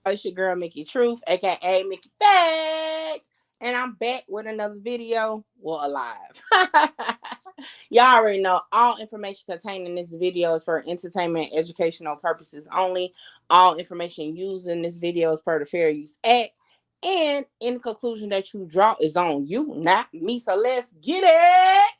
It's your girl Mickey Truth, aka Mickey Facts, and I'm back with another video. Well, alive. Y'all already know all information contained in this video is for entertainment and educational purposes only. All information used in this video is per the Fair Use Act. And in conclusion that you draw is on you, not me. So let's get it.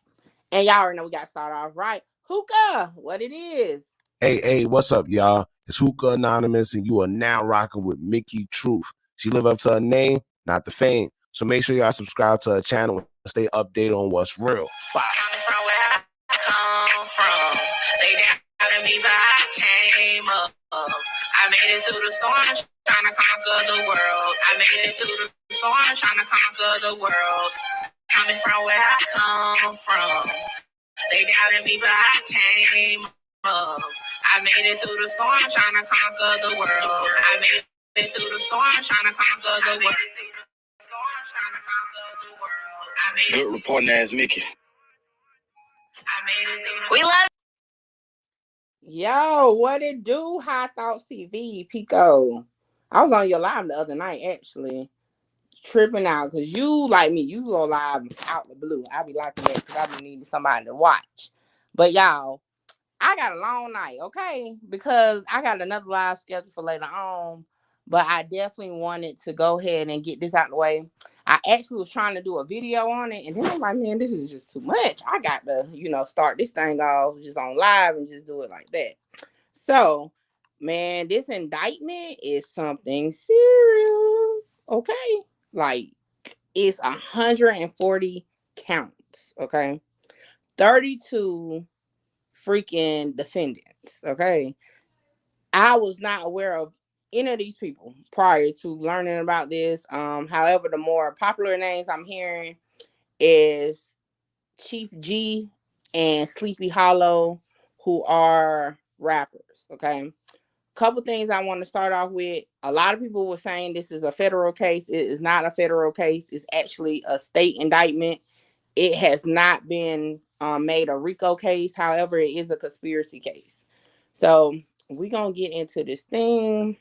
And y'all already know we got to start off right. Hookah, what it is. Hey, what's up, y'all? It's Hookah Anonymous, and you are now rocking with Mickey Truth. She live up to her name, not the fame. So make sure y'all subscribe to her channel and stay updated on what's real. Bye. From where I come from, they doubted me, but I came up. I made it through the storm, trying to conquer the world. I made it through the storm, trying to conquer the world. Coming from where I come from, they doubted me, but I came up. I made it through the storm, trying to conquer the world. I made it through the storm, trying to conquer the world. Good reporting ass Mickey. We love. Yo, what it do? High Thoughts TV, Pico. I was on your live the other night, actually. Tripping out, because you, like me, you go live out the blue. I be liking that because I be needing somebody to watch. But y'all, I got a long night, okay? Because I got another live scheduled for later on. But I definitely wanted to go ahead and get this out the way. I actually was trying to do a video on it. And then I'm like, man, this is just too much. I got to, start this thing off just on live and just do it like that. So, man, this indictment is something serious, okay? Like, it's 140 counts, okay? 32 freaking defendants, okay? I was not aware of any of these people prior to learning about this. However, the more popular names I'm hearing is Sheff G and Sleepy Hollow, who are rappers, okay? Couple things I want to start off with. A lot of people were saying this is a federal case. It is not a federal case. It's actually a state indictment. It has not been made a RICO case. However, it is a conspiracy case. So we're going to get into this thing.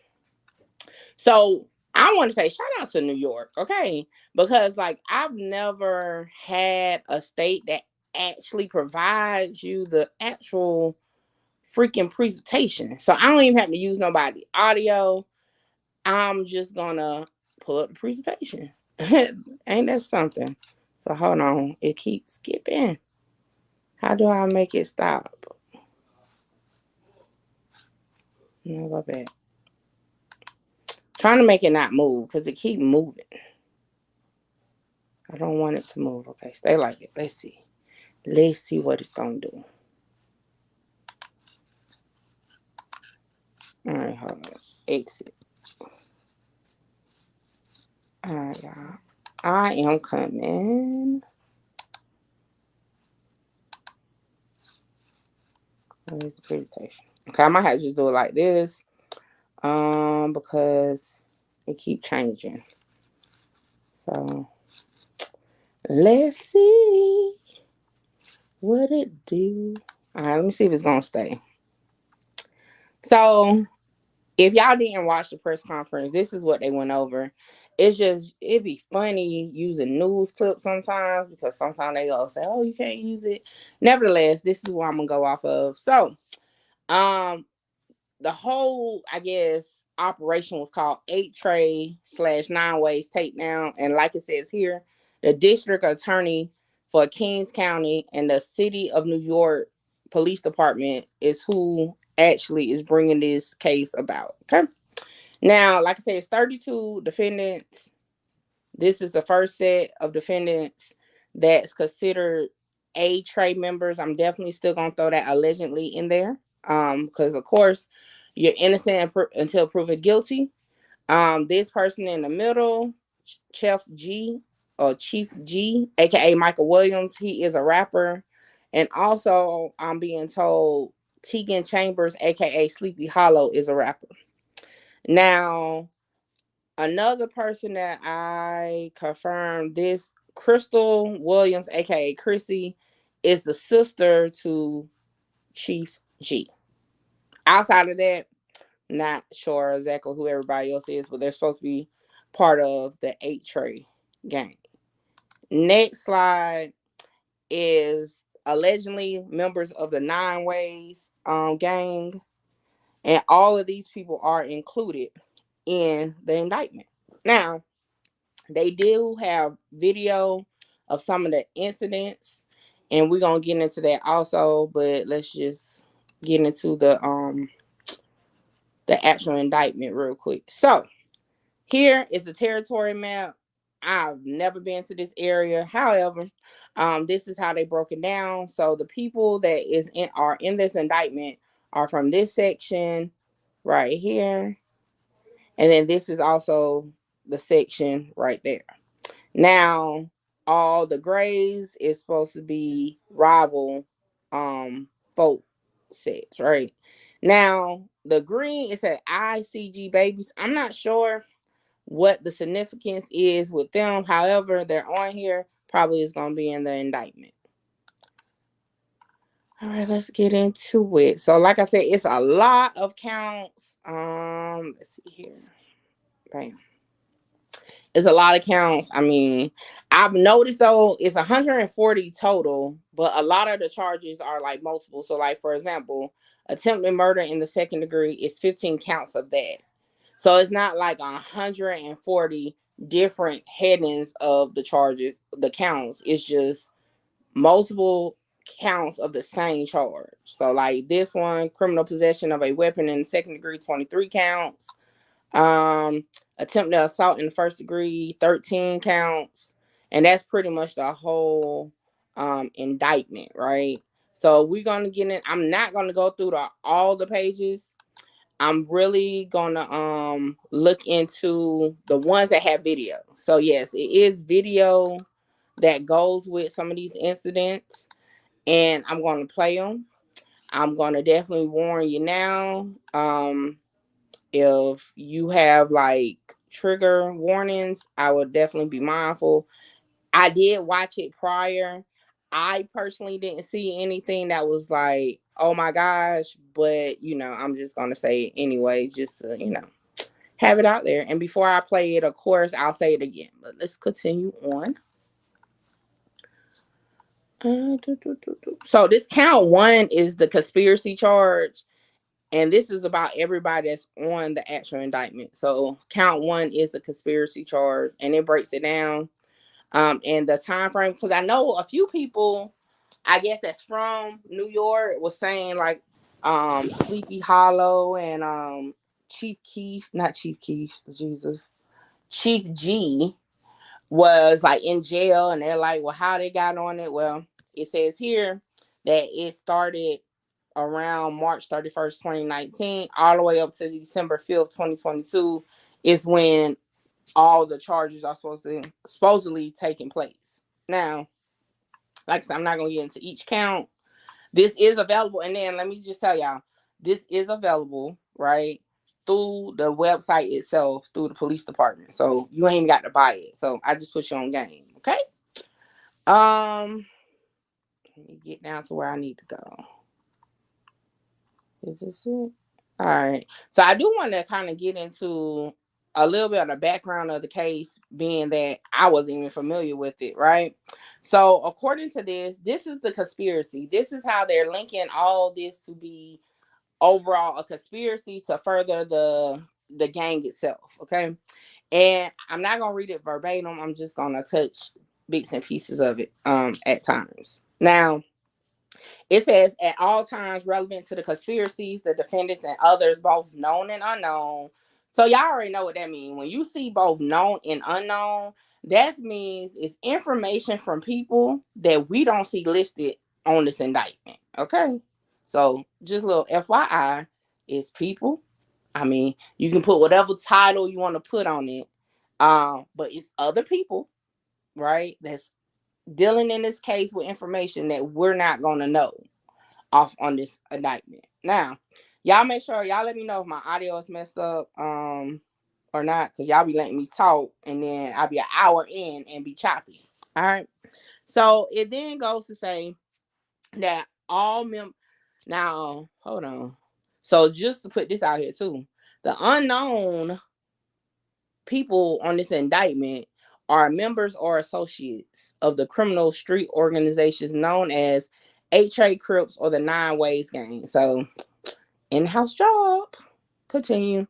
So I want to say shout out to New York, okay? Because, like, I've never had a state that actually provides you the actual freaking presentation. So I don't even have to use nobody audio. I'm just gonna pull up the presentation. Ain't that something? So hold on. It keeps skipping. How do I make it stop? No, go back. Trying to make it not move because it keep moving. I don't want it to move. Okay, stay like it. Let's see. Let's see what it's gonna do. All right, hold on. Exit. All right, y'all. I am coming. Where's the presentation? Okay, I might have to just do it like this. Because it keep changing. So let's see what it do. All right, let me see if it's gonna stay. So if y'all didn't watch the press conference, this is what they went over. It'd be funny using news clips sometimes because sometimes they go say, oh, you can't use it. Nevertheless, this is what I'm gonna go off of. So the whole, I guess, operation was called 8-Tray/9 Ways Takedown. And like it says here, the district attorney for Kings County and the city of New York Police Department is who actually is bringing this case about. Okay. Now, like I said, it's 32 defendants. This is the first set of defendants that's considered A-Tray members. I'm definitely still going to throw that allegedly in there. Because, of course, you're innocent until proven guilty. This person in the middle, Sheff G, or Chief G, aka Michael Williams, he is a rapper. And also, I'm being told Tegan Chambers, aka Sleepy Hollow, is a rapper. Now, another person that I confirmed, this Crystal Williams, aka Chrissy, is the sister to Chief G. Outside of that, Not sure exactly who everybody else is, but they're supposed to be part of the 8 Trey gang. Next slide is allegedly members of the 9 Ways gang. And all of these people are included in the indictment. Now, they do have video of some of the incidents, and we're gonna get into that also, but let's just get into the actual indictment real quick. So here is the territory map. I've never been to this area. However, this is how they broke it down. So the people that are in this indictment are from this section right here. And then this is also the section right there. Now, all the grays is supposed to be rival folk sets, right? Now, the green is at ICG babies. I'm not sure what the significance is with them. However, they're on here. Probably is going to be in the indictment. All right, let's get into it. So, like I said, it's a lot of counts. Let's see here. Bam. It's a lot of counts. I mean, I've noticed though, it's 140 total, but a lot of the charges are like multiple. So, like for example, attempted murder in the second degree is 15 counts of that. So it's not like 140 different headings of the charges, the counts. It's just multiple counts of the same charge. So like this one, criminal possession of a weapon in the second degree, 23 counts. Attempted assault in the first degree, 13 counts. And that's pretty much the whole indictment, right? So we're gonna get in. I'm not gonna go through all the pages. I'm really gonna look into the ones that have video. So yes, it is video that goes with some of these incidents, and I'm gonna play them. I'm gonna definitely warn you now. If you have like trigger warnings, I would definitely be mindful. I did watch it prior. I personally didn't see anything that was like, oh my gosh, but I'm just gonna say it anyway, just to, have it out there. And before I play it, of course, I'll say it again. But let's continue on. So this count 1 is the conspiracy charge. And this is about everybody that's on the actual indictment. So count 1 is a conspiracy charge, and it breaks it down. And the time frame, because I know a few people, I guess that's from New York, was saying like Sleepy Hollow and Chief Keef, not Chief Keef, Jesus, Sheff G was like in jail, and they're like, well, how they got on it? Well, it says here that it started around March 31st, 2019, all the way up to December 5th, 2022, is when all the charges are supposedly taking place. Now, like I said, I'm not going to get into each count. This is available. And then let me just tell y'all, this is available, right, through the website itself, through the police department. So you ain't got to buy it. So I just put you on game. Okay. Let me get down to where I need to go. Is this it? All right. So I do want to kind of get into a little bit of the background of the case, being that I wasn't even familiar with it, right? So according to this is the conspiracy. This is how they're linking all this to be overall a conspiracy to further the gang itself, okay? And I'm not going to read it verbatim. I'm just going to touch bits and pieces of it at times. Now, it says at all times relevant to the conspiracies, the defendants and others, both known and unknown. So y'all already know what that means. When you see both known and unknown, that means it's information from people that we don't see listed on this indictment. Okay. So just a little FYI, it's people. I mean, you can put whatever title you want to put on it. But it's other people, right? That's dealing in this case with information that we're not going to know off on this indictment. Now, y'all make sure y'all let me know if my audio is messed up or not, because y'all be letting me talk and then I'll be an hour in and be choppy. All right. So it then goes to say that now hold on. So just to put this out here too, The unknown people on this indictment are members or associates of the criminal street organizations known as 8 Crips or the 9 Ways Gang. So, in-house job. Continue.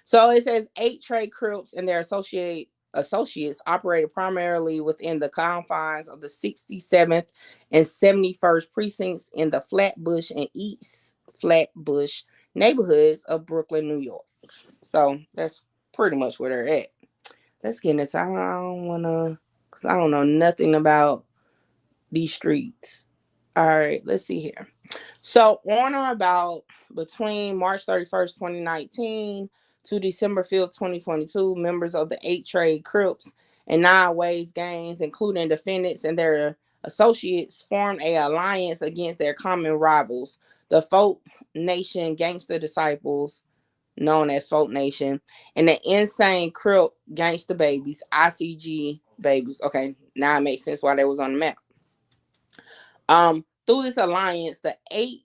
So it says 8 Crips and their associates operated primarily within the confines of the 67th and 71st precincts in the Flatbush and East Flatbush neighborhoods of Brooklyn, New York. So that's pretty much where they're at. Let's get into. I don't wanna, cause I don't know nothing about these streets. All right, let's see here. So on or about between March 31st, 2019 to December 5th, 2022, members of the 8 Crips and 9 Ways gangs, including defendants and their associates, formed a alliance against their common rivals, the Folk Nation Gangster Disciples, known as Folk Nation, and the Insane Crip Gangster Babies, ICG Babies. Okay, now it makes sense why they was on the map. Through this alliance, the 8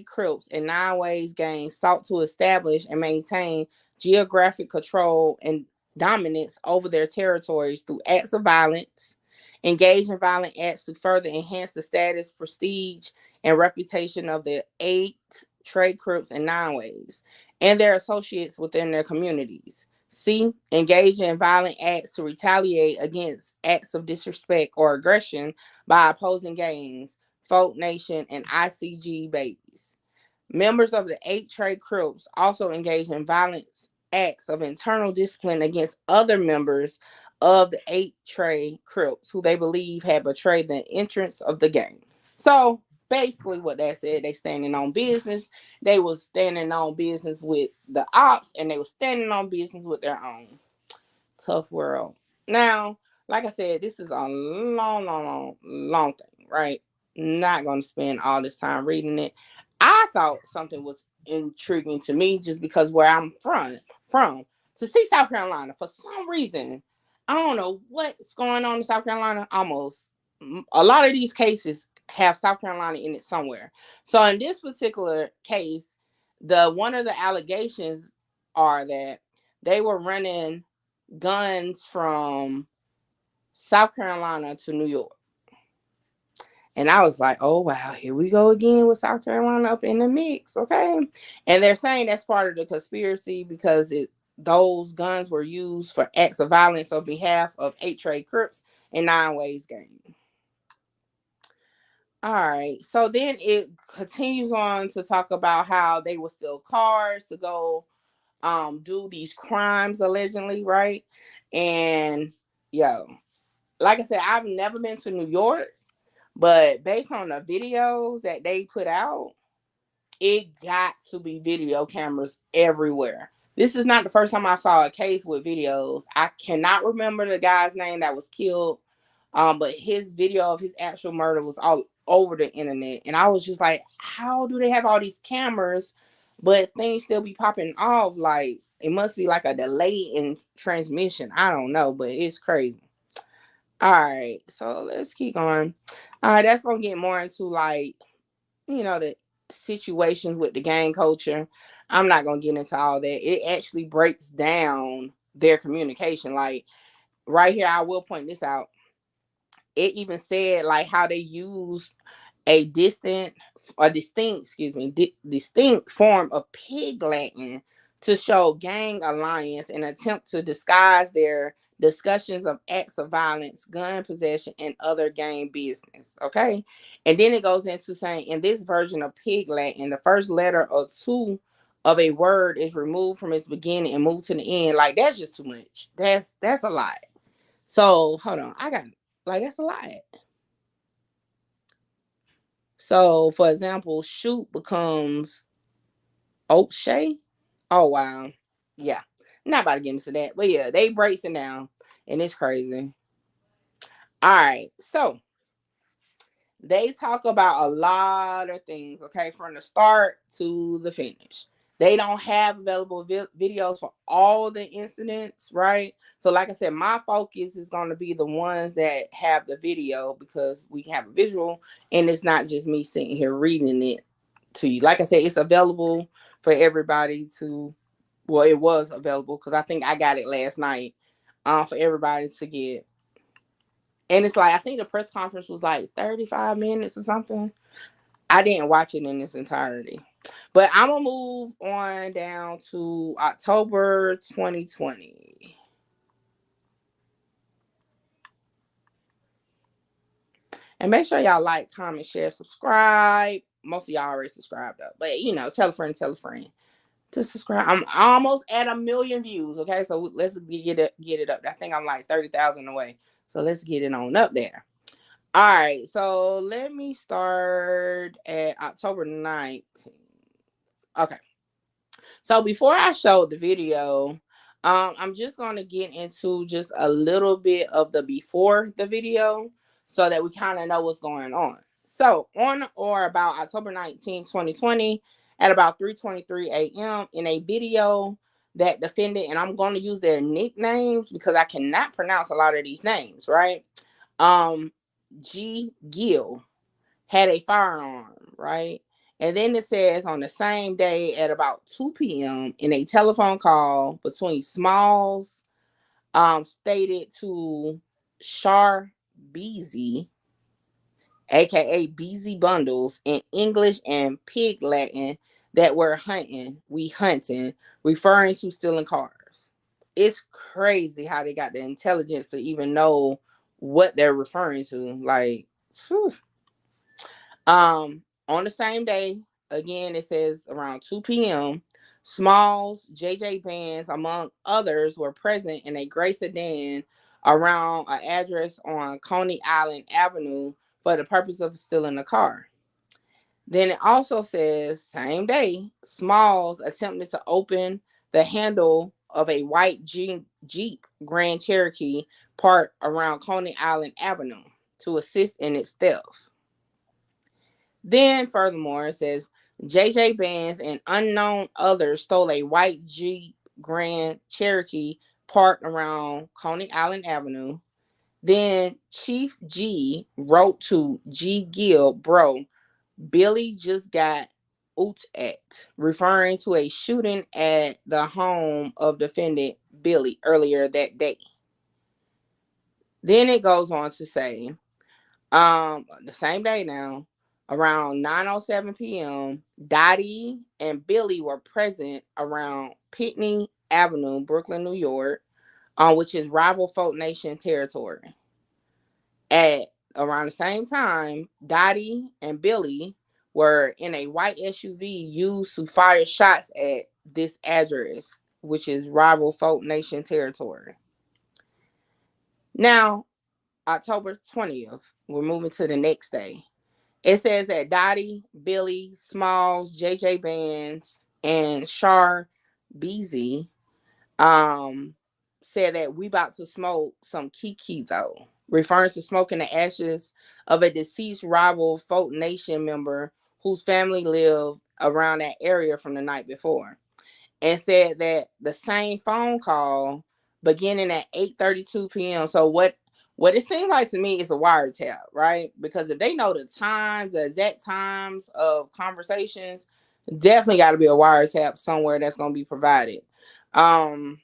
Crips and 9 Ways gangs sought to establish and maintain geographic control and dominance over their territories through acts of violence, engage in violent acts to further enhance the status, prestige, and reputation of the 8 Crips and 9 Ways and their associates within their communities. C. Engage in violent acts to retaliate against acts of disrespect or aggression by opposing gangs, Folk Nation, and ICG babies. Members of the 8 Crips also engage in violent acts of internal discipline against other members of the 8 Crips who they believe had betrayed the interests of the gang. So basically what that said, they standing on business. They was standing on business with the ops, and they was standing on business with their own. Tough world. Now, like I said, this is a long thing, right? Not gonna spend all this time reading it. I thought something was intriguing to me just because where I'm from to see South Carolina for some reason. I don't know what's going on in South Carolina. Almost a lot of these cases have South Carolina in it somewhere. So in this particular case, one of the allegations are that they were running guns from South Carolina to New York. And I was like, oh, wow, here we go again with South Carolina up in the mix, okay? And they're saying that's part of the conspiracy because those guns were used for acts of violence on behalf of 8 Crips and 9 Ways gang. All right, so then it continues on to talk about how they will steal cars to go do these crimes allegedly, right? And like I said, I've never been to New York, but based on the videos that they put out, it got to be video cameras everywhere. This is not the first time I saw a case with videos. I cannot remember the guy's name that was killed, but his video of his actual murder was all over the internet. And I was just like, how do they have all these cameras, but things still be popping off? Like, it must be like a delay in transmission. I don't know, but it's crazy. All right, so let's keep going. All right, that's gonna get more into like, the situations with the gang culture. I'm not gonna get into all that. It actually breaks down their communication. Like right here, I will point this out. It even said like how they use a distinct form of pig Latin to show gang alliance and attempt to disguise their discussions of acts of violence, gun possession, and other gang business. Okay. And then it goes into saying in this version of pig Latin, the first letter or two of a word is removed from its beginning and moved to the end. Like that's just too much. That's a lot. So hold on. That's a lot. So, for example, shoot becomes O'Shea. Oh, wow. Yeah. Not about to get into that. But yeah, they breaks it down. And it's crazy. All right. So, they talk about a lot of things, okay, from the start to the finish. They don't have available videos for all the incidents, right? So, like I said, my focus is going to be the ones that have the video because we can have a visual and it's not just me sitting here reading it to you. Like I said, it's available for everybody to Well, it was available because I think I got it last night for everybody to get. And it's like, I think the press conference was like 35 minutes or something. I didn't watch it in its entirety. But I'm going to move on down to October 2020. And make sure y'all like, comment, share, subscribe. Most of y'all already subscribed up. But, tell a friend to subscribe. I'm almost at 1 million views. Okay, so let's get it up. I think I'm like 30,000 away. So let's get it on up there. All right, so let me start at October 19th. Okay, so before I show the video, I'm just going to get into just a little bit of the before the video so that we kind of know what's going on. So on or about October 19th, 2020, at about 3:23 a.m. in a video that defended, and I'm going to use their nicknames because I cannot pronounce a lot of these names, right? G. Gill had a firearm, right? And then it says on the same day at about 2 p.m. in a telephone call between Smalls, stated to Shar Beezy, aka Beezy Bundles, in English and Pig Latin that we're hunting, referring to stealing cars. It's crazy how they got the intelligence to even know what they're referring to. Like, whew. On the same day, again, it says around 2 p.m., Smalls, JJ Bands, among others, were present in a gray sedan around an address on Coney Island Avenue for the purpose of stealing a car. Then it also says, same day, Smalls attempted to open the handle of a white Jeep Grand Cherokee parked around Coney Island Avenue to assist in its theft. Then, furthermore, it says JJ Bands and unknown others stole a white Jeep Grand Cherokee parked around Coney Island Avenue. Then Sheff G wrote to G Gill, bro, Billy just got oot at, referring to a shooting at the home of defendant Billy earlier that day. Then it goes on to say, the same day now, around 9:07 p.m., Dottie and Billy were present around Pitney Avenue, Brooklyn, New York, which is rival Folk Nation territory. At around the same time, Dottie and Billy were in a white SUV used to fire shots at this address, which is rival Folk Nation territory. Now, October 20th, we're moving to the next day. It says that Dottie, Billy, Smalls, JJ Bands, and Shar Beezy said that we about to smoke some Kiki though, referring to smoking the ashes of a deceased rival Folk Nation member whose family lived around that area from the night before. And said that the same phone call beginning at 8:32 p.m. So what it seems like to me is a wiretap, right? Because if they know the times, the exact times of conversations, definitely got to be a wiretap somewhere that's going to be provided. Where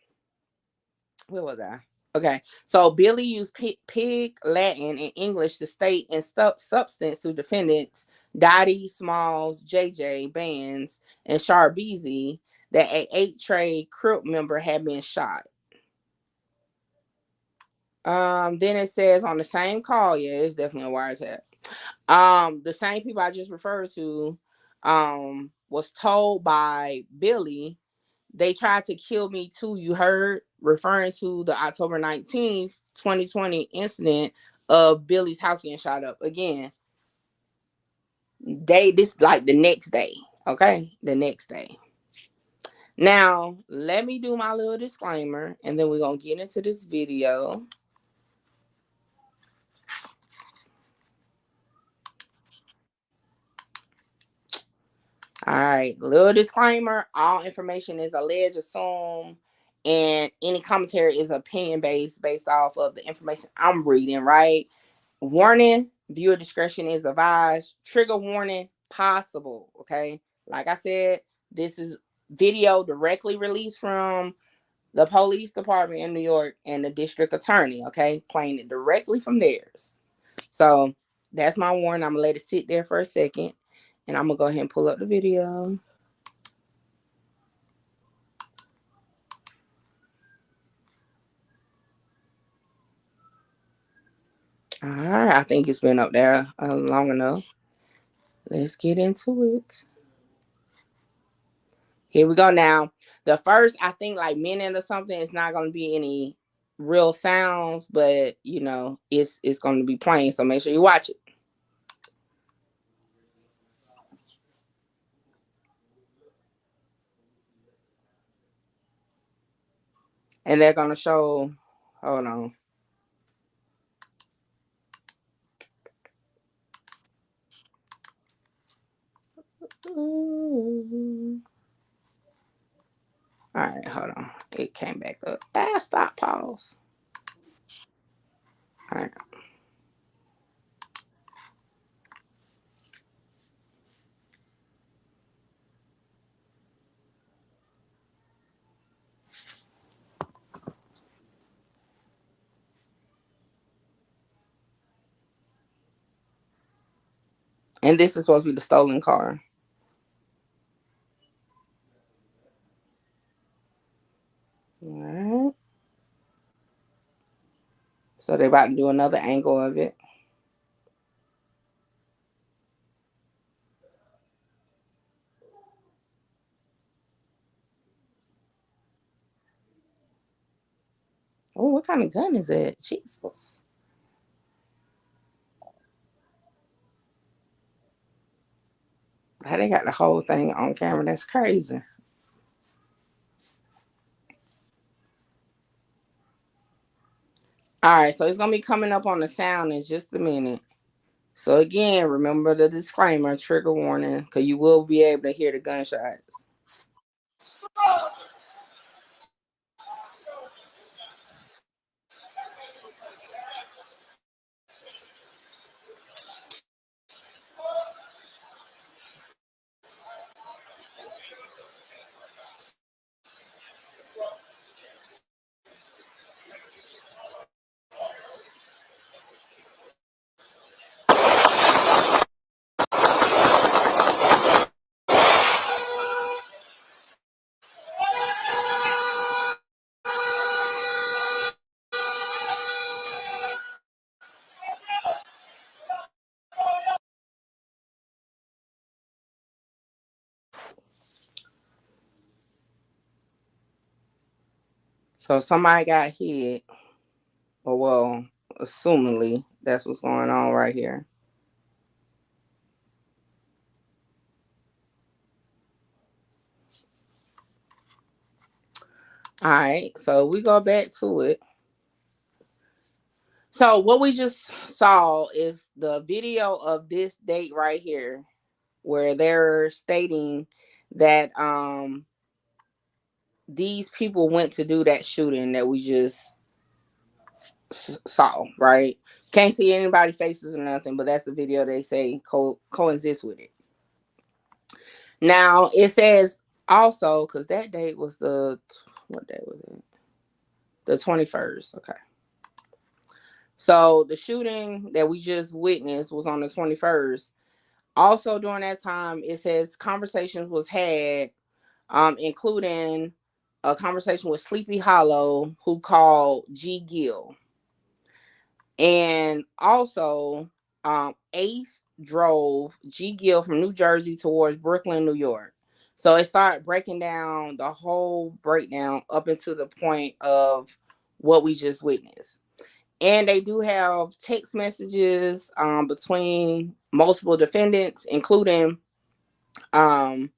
was I? Okay, so Billy used pig Latin and English to state in substance to defendants Dottie, Smalls, JJ Bands, and Sharbeezy that a 8 Trade Crip member had been shot. Then it says on the same call, yeah, it's definitely a wiretap. The same people I just referred to, was told by Billy, they tried to kill me too, you heard, referring to the October 19th, 2020 incident of Billy's house getting shot up again. This like the next day, okay? The next day. Now, let me do my little disclaimer, and then we're going to get into this video. All right, little disclaimer, all information is alleged, assumed, and any commentary is opinion based off of the information I'm reading, right? Warning, viewer discretion is advised. Trigger warning, possible, okay? Like I said, this is video directly released from the police department in New York and the district attorney, okay? Playing it directly from theirs. So that's my warning. I'm going to let it sit there for a second. And I'm going to go ahead and pull up the video. All right. I think it's been up there long enough. Let's get into it. Here we go now. The first, I think, like minute or something, it's not going to be any real sounds, but, you know, it's going to be playing. So make sure you watch it. And they're going to show, hold on. All right, hold on. It came back up. Stop, pause. All right. And this is supposed to be the stolen car. All right. So they're about to do another angle of it. Oh, what kind of gun is it? Jesus. How they got the whole thing on camera? That's crazy. All right, so it's going to be coming up on the sound in just a minute. So again, remember the disclaimer, trigger warning, because you will be able to hear the gunshots. So somebody got hit, or well, assumingly that's what's going on right here. All right, so we go back to it. So what we just saw is the video of this date right here, where they're stating that these people went to do that shooting that we just saw, right? Can't see anybody faces or nothing, but that's the video they say coincides with it. Now it says also, because that date was what day was it? The 21st. Okay. So the shooting that we just witnessed was on the 21st. Also during that time, it says conversations was had, including a conversation with Sleepy Hollow, who called G Gill. And also, Ace drove G Gill from New Jersey towards Brooklyn, New York. So it started breaking down the whole breakdown up into the point of what we just witnessed. And they do have text messages between multiple defendants, including Sheff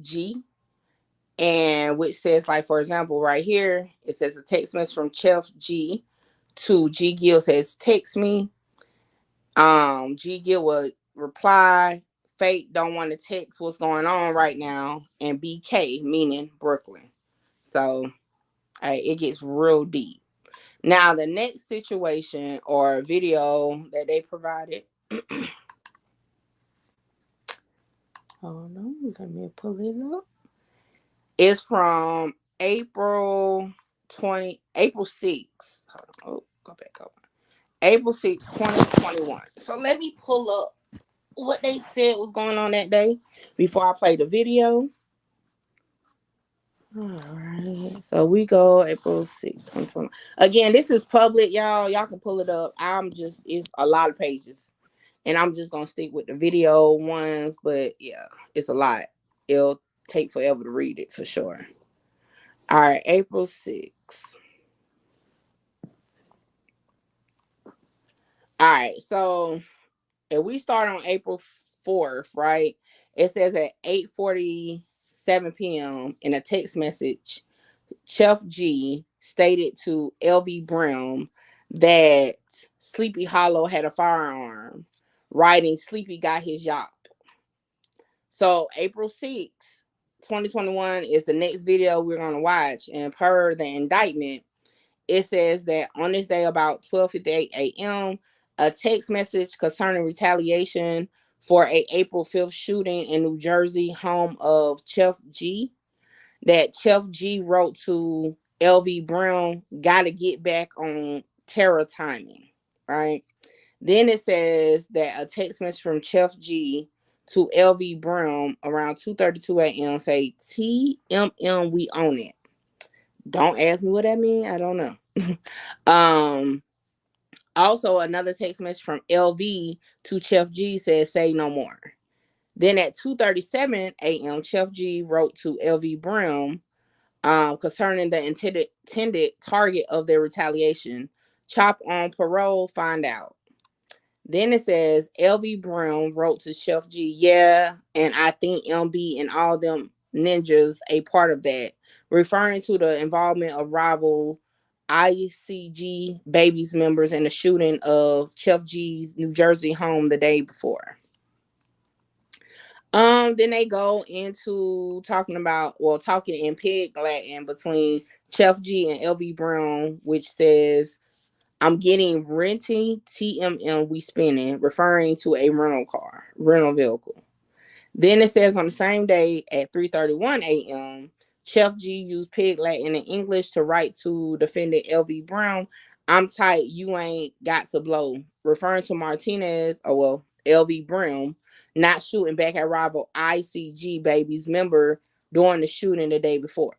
G, and which says, like, for example, right here, it says a text message from Sheff G to G Gill says, text me. G Gill would reply, Fate don't want to text what's going on right now, and BK, meaning Brooklyn. So it gets real deep. Now, the next situation or video that they provided. Hold on, let me pull it up. It's from April 6th. Hold on. Oh, go back up. April 6th, 2021. So let me pull up what they said was going on that day before I play the video. All right. So we go April 6th, 2021. Again, this is public, y'all. Y'all can pull it up. It's a lot of pages. And I'm just going to stick with the video ones. But yeah, it's a lot. It'll take forever to read it for sure. All right. April 6th. All right. So if we start on April 4th, right? It says at 8:47 p.m. in a text message, Sheff G stated to LV Brown that Sleepy Hollow had a firearm, writing Sleepy got his yop. So April 6th, 2021 is the next video we're going to watch. And per the indictment, it says that on this day about 12:58 a.m., a text message concerning retaliation for a April 5th shooting in New Jersey, home of Sheff G, that Sheff G wrote to LV Brown, gotta get back on terror timing, right? Then it says that a text message from Sheff G to LV Brown around 2:32 a.m. say, TMM, we own it. Don't ask me what that means. I don't know. Also, another text message from LV to Sheff G says, say no more. Then at 2:37 a.m., Sheff G wrote to LV Brown concerning the intended target of their retaliation. Chop on parole, find out. Then it says LV Brown wrote to Sheff G, yeah, and I think MB and all them ninjas a part of that, referring to the involvement of rival ICG babies members in the shooting of Sheff G's New Jersey home the day before. Then they go into talking in pig Latin between Sheff G and LV Brown, which says, I'm getting renting TMM we spinning, referring to a rental vehicle. Then it says on the same day at 3:31 a.m., Sheff G used pig Latin and English to write to defendant LV Brown, I'm tight, you ain't got to blow, referring to Martinez, LV Brown, not shooting back at rival ICG babies member during the shooting the day before.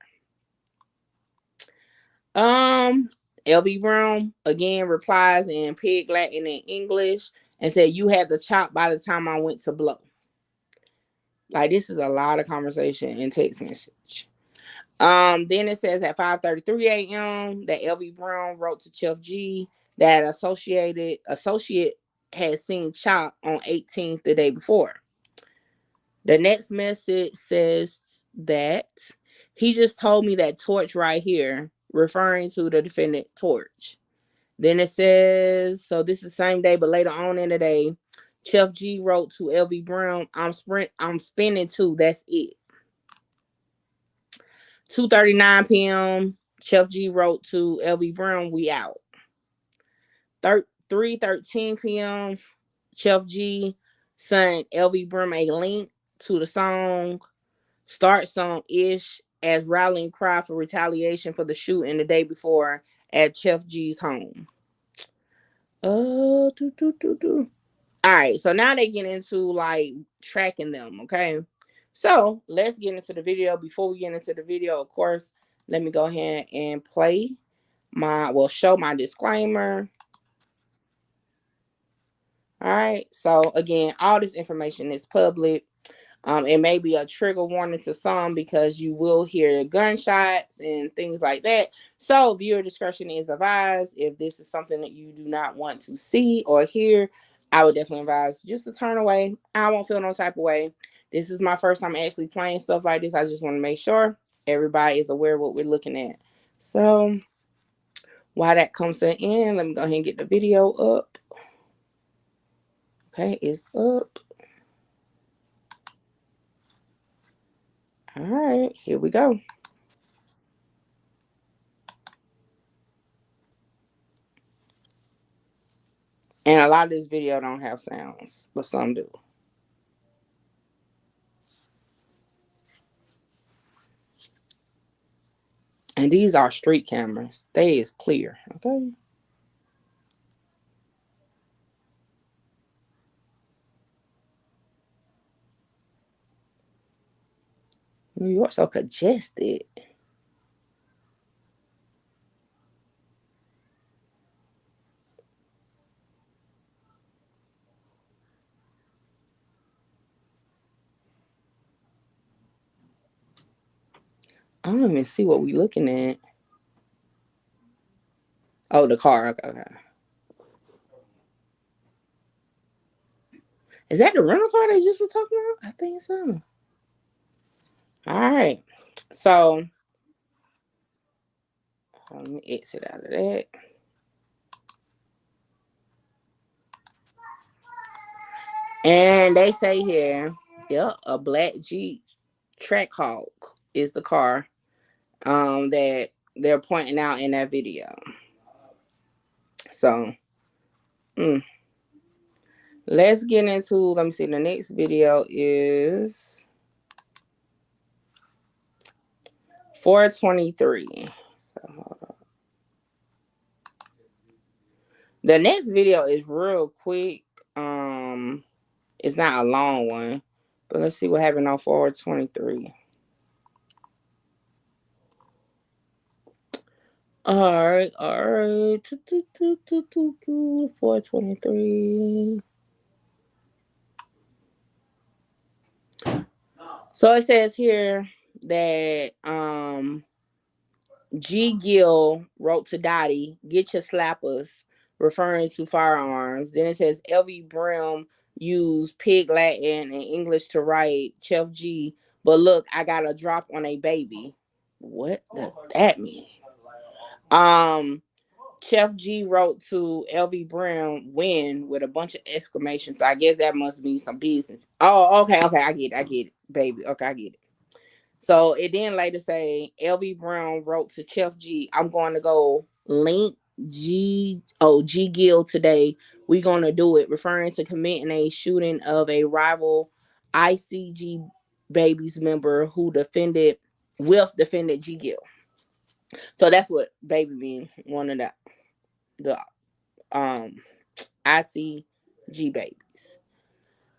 LV Brown again replies in pig Latin and English and said, you had the chop by the time I went to blow. Like, this is a lot of conversation in text message. Then it says at 5:33 a.m. that LV Brown wrote to Sheff G that associate had seen Chop on 18th the day before. The next message says that he just told me that torch right here, referring to the defendant Torch. Then it says, so this is the same day, but later on in the day, Sheff G wrote to LV Brown, I'm spinning too, that's it. 2:39 p.m., Sheff G wrote to LV Brown, we out. 3:13 p.m., Sheff G sent LV Brown a link to the song Start Song Ish as rallying cry for retaliation for the shooting the day before at Sheff G's home. All right, so now they get into like tracking them, okay? So let's get into the video. Before we get into the video, of course, let me go ahead and show my disclaimer. All right, so again, all this information is public. It may be a trigger warning to some because you will hear gunshots and things like that. So viewer discretion is advised. If this is something that you do not want to see or hear, I would definitely advise just to turn away. I won't feel no type of way. This is my first time actually playing stuff like this. I just want to make sure everybody is aware of what we're looking at. So while that comes to an end, let me go ahead and get the video up. Okay, it's up. All right, here we go. And a lot of this video don't have sounds, but some do. And these are street cameras. They is clear. Okay. New York so congested. I don't even see what we looking at. Oh, the car. Okay, okay. Is that the rental car they just was talking about? I think so. All right. So let me exit out of that. And they say here, yep, a black Jeep Trackhawk is the car that they're pointing out in that video. So let's get into, let me see, the next video is 423. So hold on. The next video is real quick. It's not a long one, but let's see what happened on 423. All right. 423. So it says here that G. Gill wrote to Dottie, "Get your slappers," referring to firearms. Then it says L.V. Brim used Pig Latin and English to write Sheff G, but look, I got a drop on a baby. What does that mean? Sheff G wrote to L.V. Brown "win" with a bunch of exclamations. So I guess that must mean some business. Oh, okay, I get it, baby. Okay, I get it. So it then later say L.V. Brown wrote to Sheff G, "I'm going to go link G Gill today. We gonna do it," referring to committing a shooting of a rival ICG babies member who defended G Gill. So that's what baby mean, one of the ICG babies.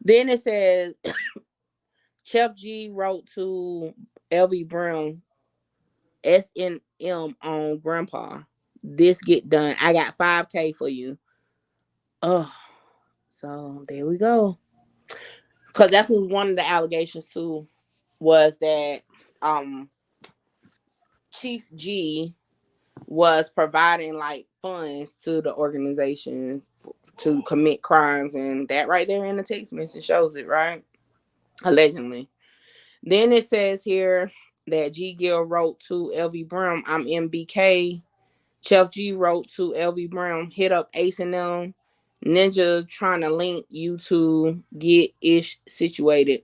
Then it says Sheff G wrote to L.V. Brown, SNM on grandpa. This get done. I got 5K for you. Oh, so there we go. Because that's one of the allegations too, was that Chief G was providing like funds to the organization to commit crimes, and that right there in the text message shows it, right? Allegedly. Then it says here that G. Gill wrote to L.V. Brown, "I'm MBK." Sheff G wrote to L.V. Brown, "Hit up Ace and them. Ninja trying to link you to get ish situated."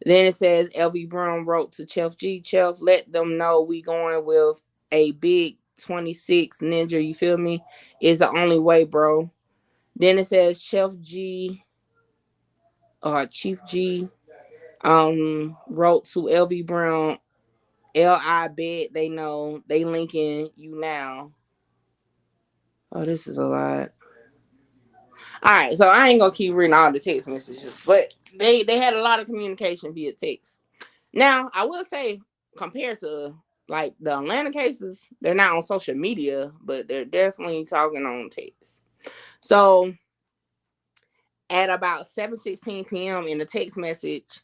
Then it says L.V. Brown wrote to Sheff G, "Sheff, let them know we going with a big 26 Ninja, you feel me? Is the only way, bro." Then it says Sheff G, Chief G, wrote to L.V. Brown, "I bet they know they linking you now." Oh, this is a lot. All right, so I ain't gonna keep reading all the text messages, but they had a lot of communication via text. Now, I will say, compared to like the Atlanta cases, they're not on social media, but they're definitely talking on text. So at about 7:16 p.m. in the text message,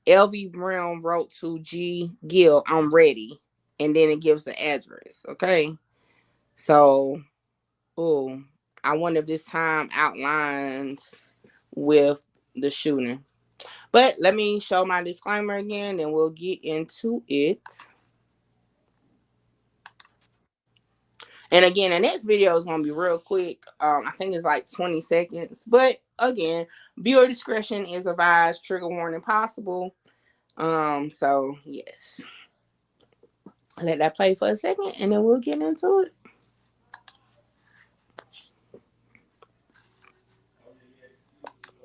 L.V. Brown wrote to G. Gill, "I'm ready," and then it gives the address. Okay, so I wonder if this time outlines with the shooting. But let me show my disclaimer again, then we'll get into it. And again, the next video is going to be real quick. I think it's like 20 seconds. But again, viewer discretion is advised, trigger warning possible. So yes. Let that play for a second and then we'll get into it.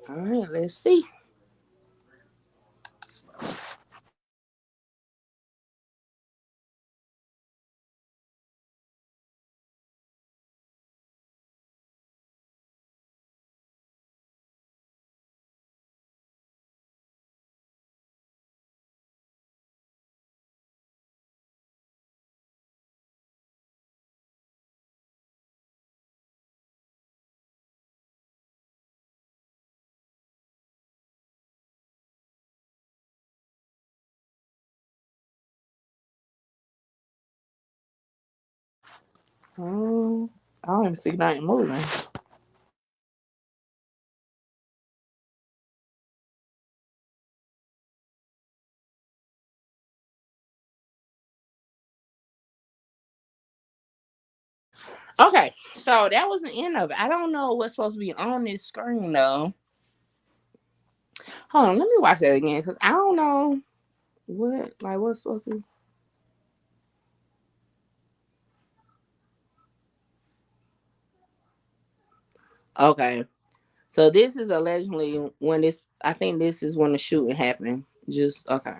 All right, let's see. I don't even see nothing moving. Okay, so that was the end of it. I don't know what's supposed to be on this screen though. Hold on, let me watch that again because I don't know what's supposed to be. Okay, so this is allegedly when this. I think this is when the shooting happened. Just okay.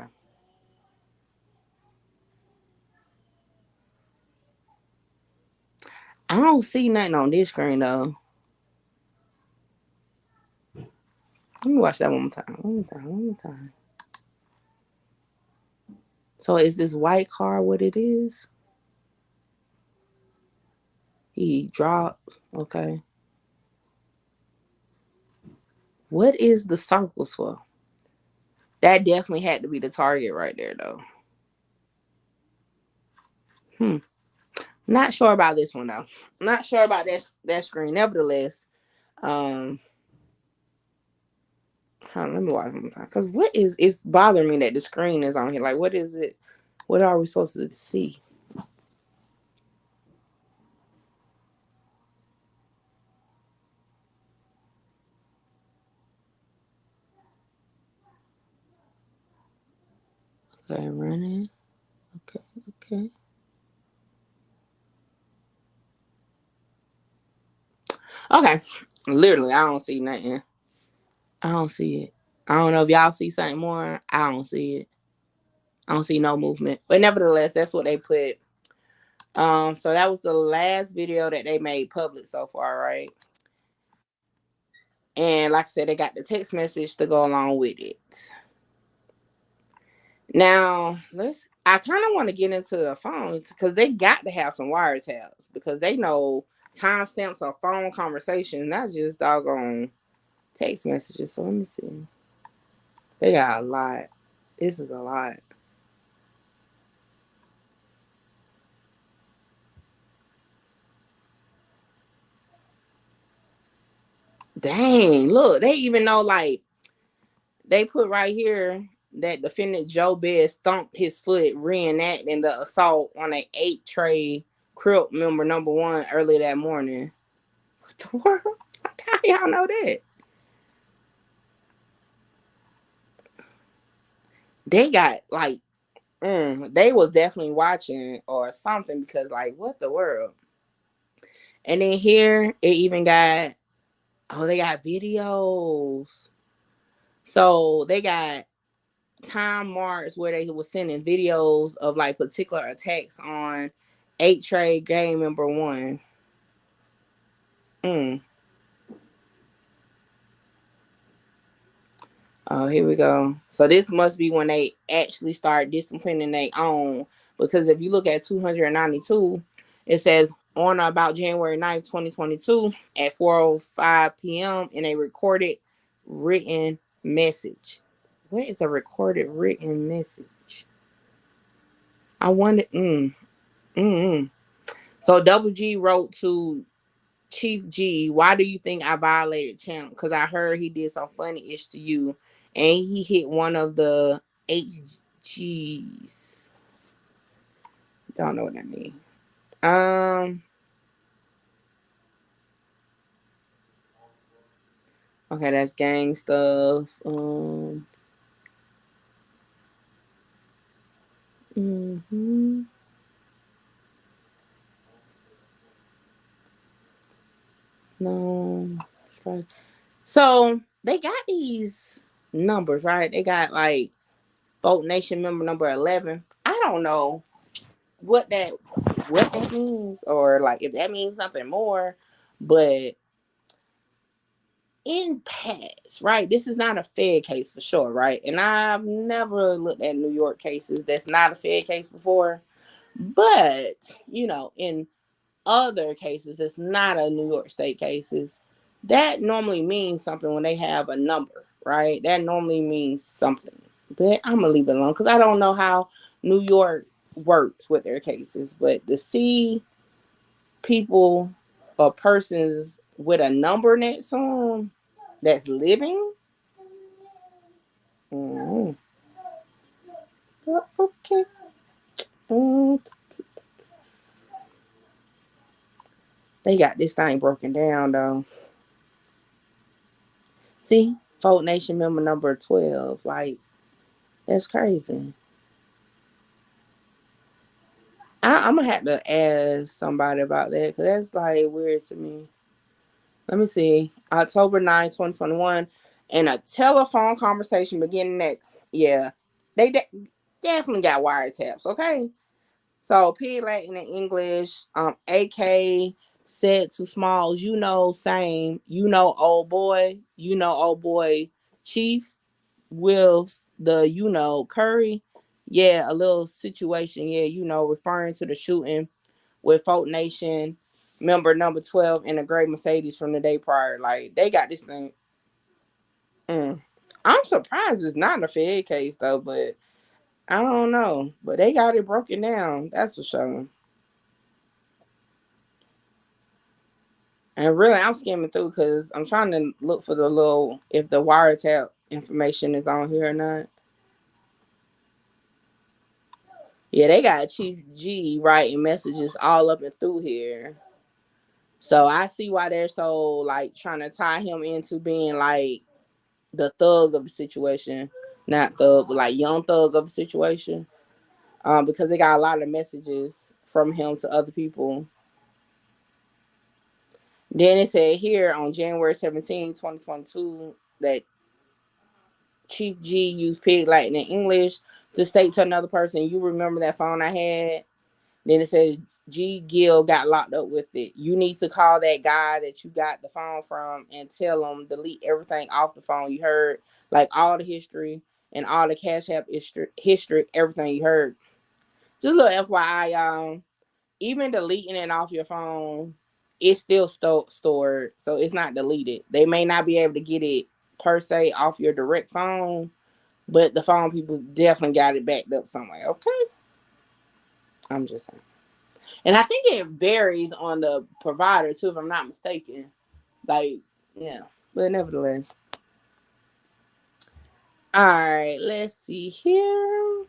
I don't see nothing on this screen though. Let me watch that one more time. One more time. One more time. So is this white car what it is? He dropped. Okay. What is the circles for? That definitely had to be the target right there though. Hmm. Not sure about this one though. Not sure about that screen. Nevertheless, um, let me watch one more time. Cause what is it's bothering me that the screen is on here. Like, what is it? What are we supposed to see? Okay, running. Okay, okay. Okay. Literally, I don't see nothing. I don't see it. I don't know if y'all see something more. I don't see it. I don't see no movement. But nevertheless, that's what they put. So that was the last video that they made public so far, right? And like I said, they got the text message to go along with it. Now, I kind of want to get into the phones because they got to have some wiretaps because they know timestamps of phone conversations, not just doggone text messages. So let me see. They got a lot. This is a lot. Dang, look, they even know like they put right here that defendant Joe Bed stomped his foot reenacting the assault on an 8 tray Crip member number 1 early that morning. What the world? How y'all know that? They got like, they was definitely watching or something because like, what the world? And then here it even got, they got videos. So they got time marks where they was sending videos of like particular attacks on 8 trade game member 1. Oh, here we go. So this must be when they actually start disciplining their own. Because if you look at 292, it says on or about January 9th, 2022 at 4:05 p.m. in a recorded written message. What is a recorded written message? I wonder. Mm. So Double G wrote to Chief G, why do you think I violated Champ? Because I heard he did some funny ish to you and he hit one of the HGs. Don't know what that means. Okay, that's gang stuff. Mm-hmm. No. So they got these numbers, right? They got like Vote Nation member number 11. I don't know what that means or like if that means something more, but in past, right? This is not a Fed case for sure, right? And I've never looked at New York cases that's not a Fed case before, but in other cases, it's not a New York State cases. That normally means something when they have a number, right? That normally means something. But I'm gonna leave it alone because I don't know how New York works with their cases. But the C people or persons with a number next to them that's living. Mm. Okay. Mm. They got this thing broken down though. See, Folk Nation member number 12. Like, that's crazy. I'm gonna have to ask somebody about that because that's like weird to me. Let me see. October 9th, 2021. And a telephone conversation beginning at, yeah, they definitely got wiretaps, okay? So, P Latin and English, AK said to Smalls, same, old boy, Chief with the, Curry. Yeah, a little situation, yeah, referring to the shooting with Folk Nation member number 12 in a gray Mercedes from the day prior. Like, they got this thing. I'm surprised it's not a Fed case, though, but I don't know. But they got it broken down. That's for sure. And really, I'm skimming through because I'm trying to look for the little, if the wiretap information is on here or not. Yeah, they got Chief G writing messages all up and through here. So I see why they're so like trying to tie him into being like the thug of the situation. Not thug, but like young thug of the situation. Because they got a lot of messages from him to other people. Then it said here on January 17, 2022, that Chief G used pig Latin in English to state to another person, you remember that phone I had? Then it says G Gill got locked up with it. You need to call that guy that you got the phone from and tell him delete everything off the phone you heard, like all the history and all the Cash App history, everything you heard. Just a little FYI, y'all. Even deleting it off your phone, it's still stored, so it's not deleted. They may not be able to get it per se off your direct phone, but the phone people definitely got it backed up somewhere. Okay, I'm just saying. And I think it varies on the provider too, if I'm not mistaken. Like, yeah, but nevertheless. All right, let's see here.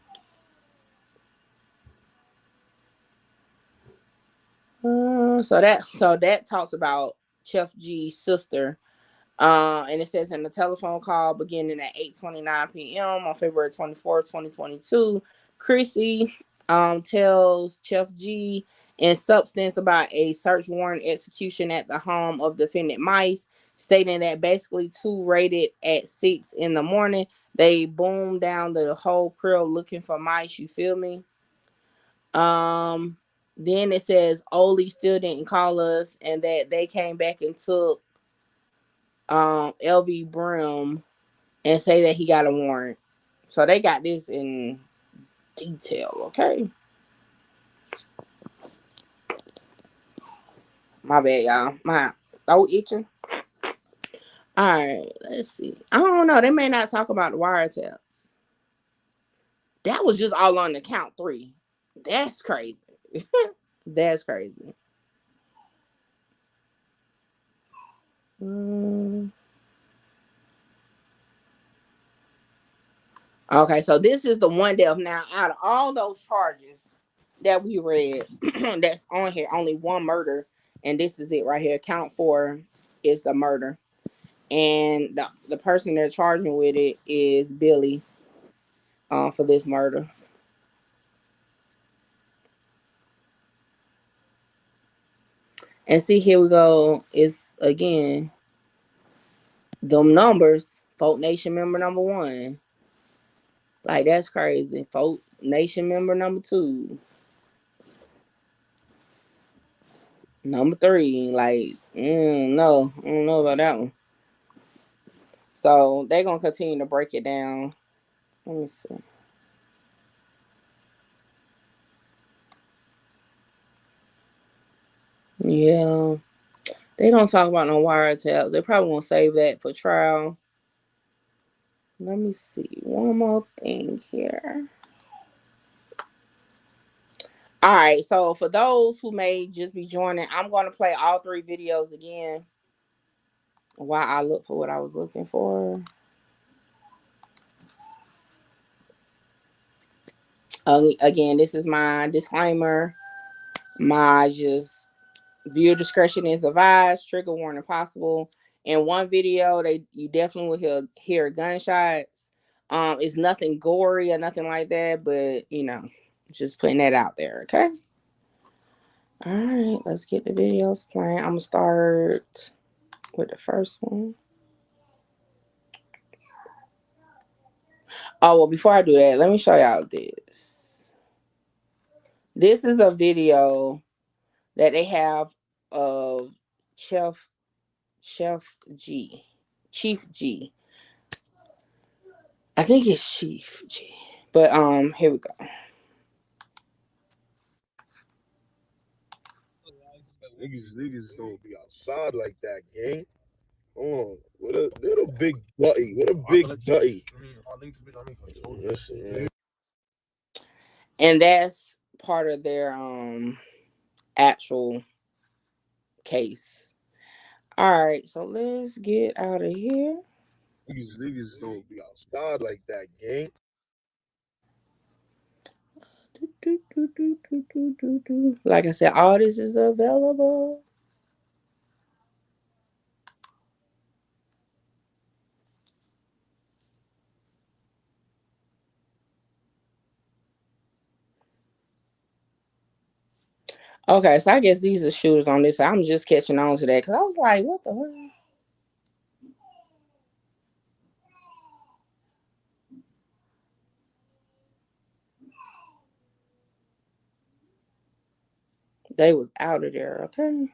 So that talks about Sheff G's sister. And it says in the telephone call beginning at 8:29 p.m. on February 24th, 2022, Chrissy tells Sheff G in substance about a search warrant execution at the home of defendant Mice, stating that basically two raided at 6 in the morning. They boomed down the whole crib looking for Mice. You feel me? Um, then it says Oli still didn't call us, and that they came back and took LV Brim and say that he got a warrant. So they got this in detail, okay? My bad, y'all. My throat itching. All right, let's see. I don't know. They may not talk about the wiretaps. That was just all on the count 3. That's crazy. That's crazy. Okay, so this is the one death. Now, out of all those charges that we read, that's on here, only one murder, and this is it right here. Count 4 is the murder, and the person they're charging with it is Billy, for this murder. And see, here we go. It's again them numbers. Folk Nation member number 1. Like, that's crazy. Folk Nation member number 2. Number 3. Like, no, I don't know about that one. So they're gonna continue to break it down. Let me see. Yeah. They don't talk about no wiretaps. They probably won't save that for trial. Let me see. One more thing here. All right, so for those who may just be joining, I'm going to play all 3 videos again while I look for what I was looking for. Again, this is my disclaimer. My just viewer discretion is advised. Trigger warning possible. In one video, you definitely will hear gunshots. It's nothing gory or nothing like that, but just putting that out there. Okay. All right, let's get the videos playing. I'm gonna start with the first one. Oh well, before I do that, let me show y'all this. This is a video that they have of Sheff G. Chief G. I think it's Chief G. But here we go. Niggas don't be outside like that, gang. Oh, what a little big dutty. What a big dutty. Listen, And that's part of their actual case. All right, so let's get out of here. Niggas don't be outside like that, gang. Like I said, all this is available. Okay, so I guess these are shooters on this. I'm just catching on to that because I was like, what the hell? They was out of there, okay?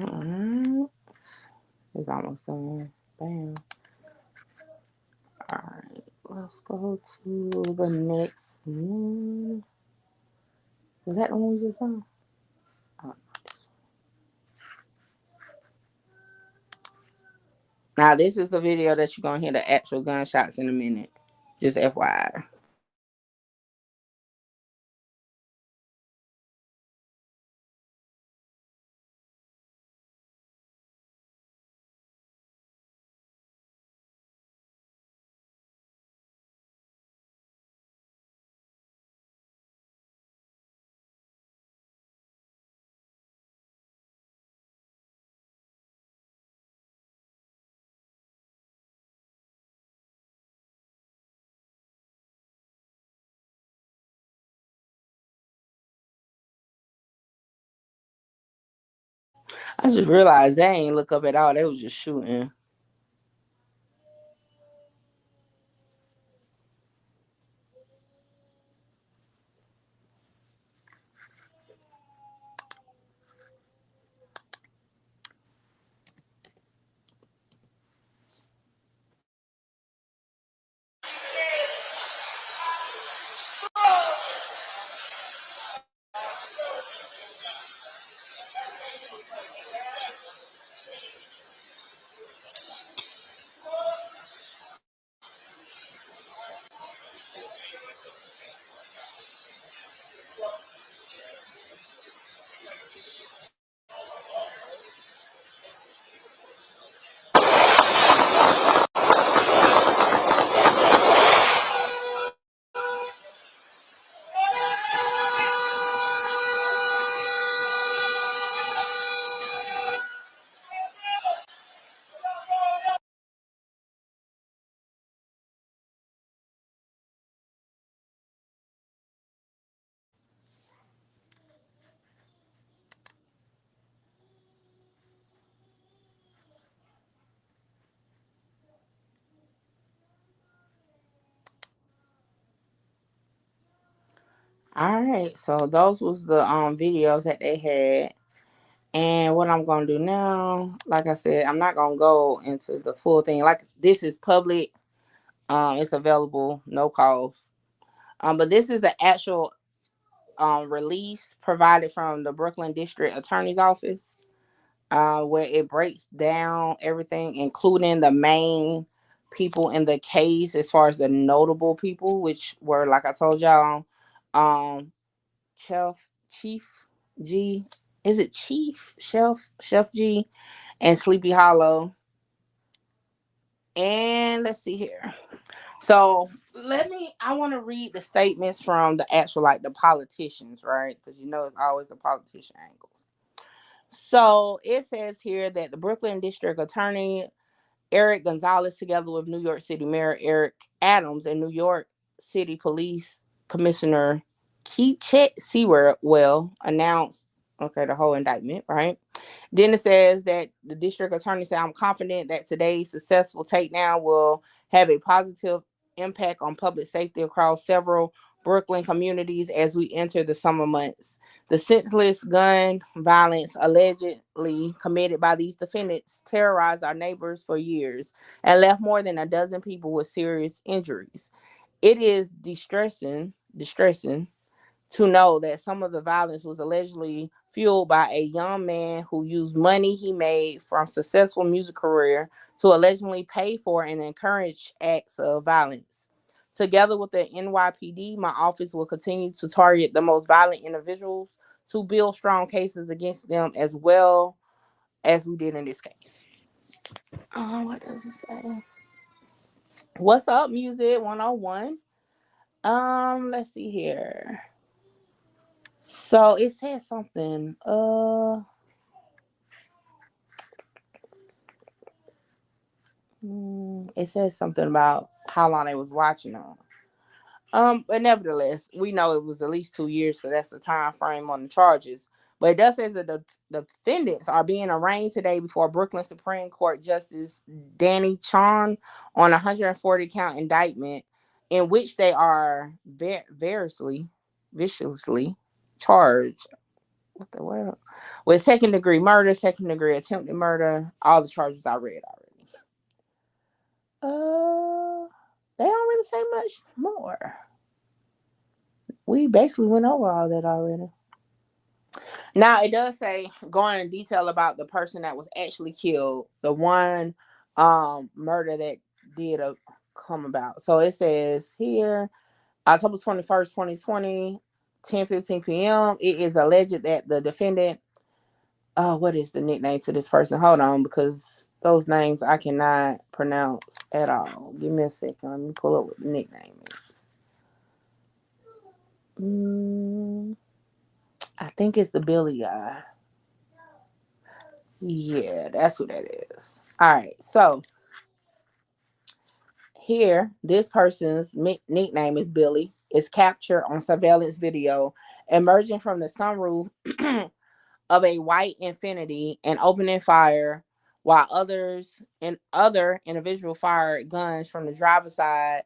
Alright. It's almost done. Bam. Alright. Let's go to the next one. Was that the one we just saw? Oh, now this is the video that you're gonna hear the actual gunshots in a minute. Just FYI. I just realized they ain't look up at all. They was just shooting. All right, so those was the videos that they had. And what I'm gonna do now, like I said, I'm not gonna go into the full thing. Like this is public. It's available, no cost. But this is the actual release provided from the Brooklyn District Attorney's Office, where it breaks down everything, including the main people in the case as far as the notable people, which were, like I told y'all, um, Chief G. Is it Chief Sheff G and Sleepy Hollow? And let's see here. So I want to read the statements from the actual, like, the politicians, right? Because it's always a politician angle. So it says here that the Brooklyn District Attorney Eric Gonzalez, together with New York City Mayor Eric Adams and New York City Police Commissioner Keith Sewell, announced, the whole indictment, right? Then it says that the district attorney said, I'm confident that today's successful takedown will have a positive impact on public safety across several Brooklyn communities as we enter the summer months. The senseless gun violence allegedly committed by these defendants terrorized our neighbors for years and left more than a dozen people with serious injuries. It is distressing to know that some of the violence was allegedly fueled by a young man who used money he made from successful music career to allegedly pay for and encourage acts of violence. Together with the NYPD, my office will continue to target the most violent individuals to build strong cases against them, as well as we did in this case. What does it say? What's up, Music 101? Let's see here. So it says something. It says something about how long they was watching on. But nevertheless, we know it was at least 2 years, so that's the time frame on the charges. But it does say that the defendants are being arraigned today before Brooklyn Supreme Court Justice Danny Chon on a 140 count indictment in which they are viciously charged. What the world? With second degree murder, second degree attempted murder, all the charges I read already. They don't really say much more. We basically went over all that already. Now it does say, going in detail about the person that was actually killed, the one murder that did come about. So it says here, October 21st, 2020, 10:15 p.m. It is alleged that the defendant, what is the nickname to this person? Hold on, because those names I cannot pronounce at all. Give me a second. Let me pull up what the nickname is. I think it's the Billy guy. Yeah, that's who that is. All right, so here, this person's nickname is Billy. Is captured on surveillance video emerging from the sunroof of a white Infiniti and opening fire, while other individual fired guns from the driver's side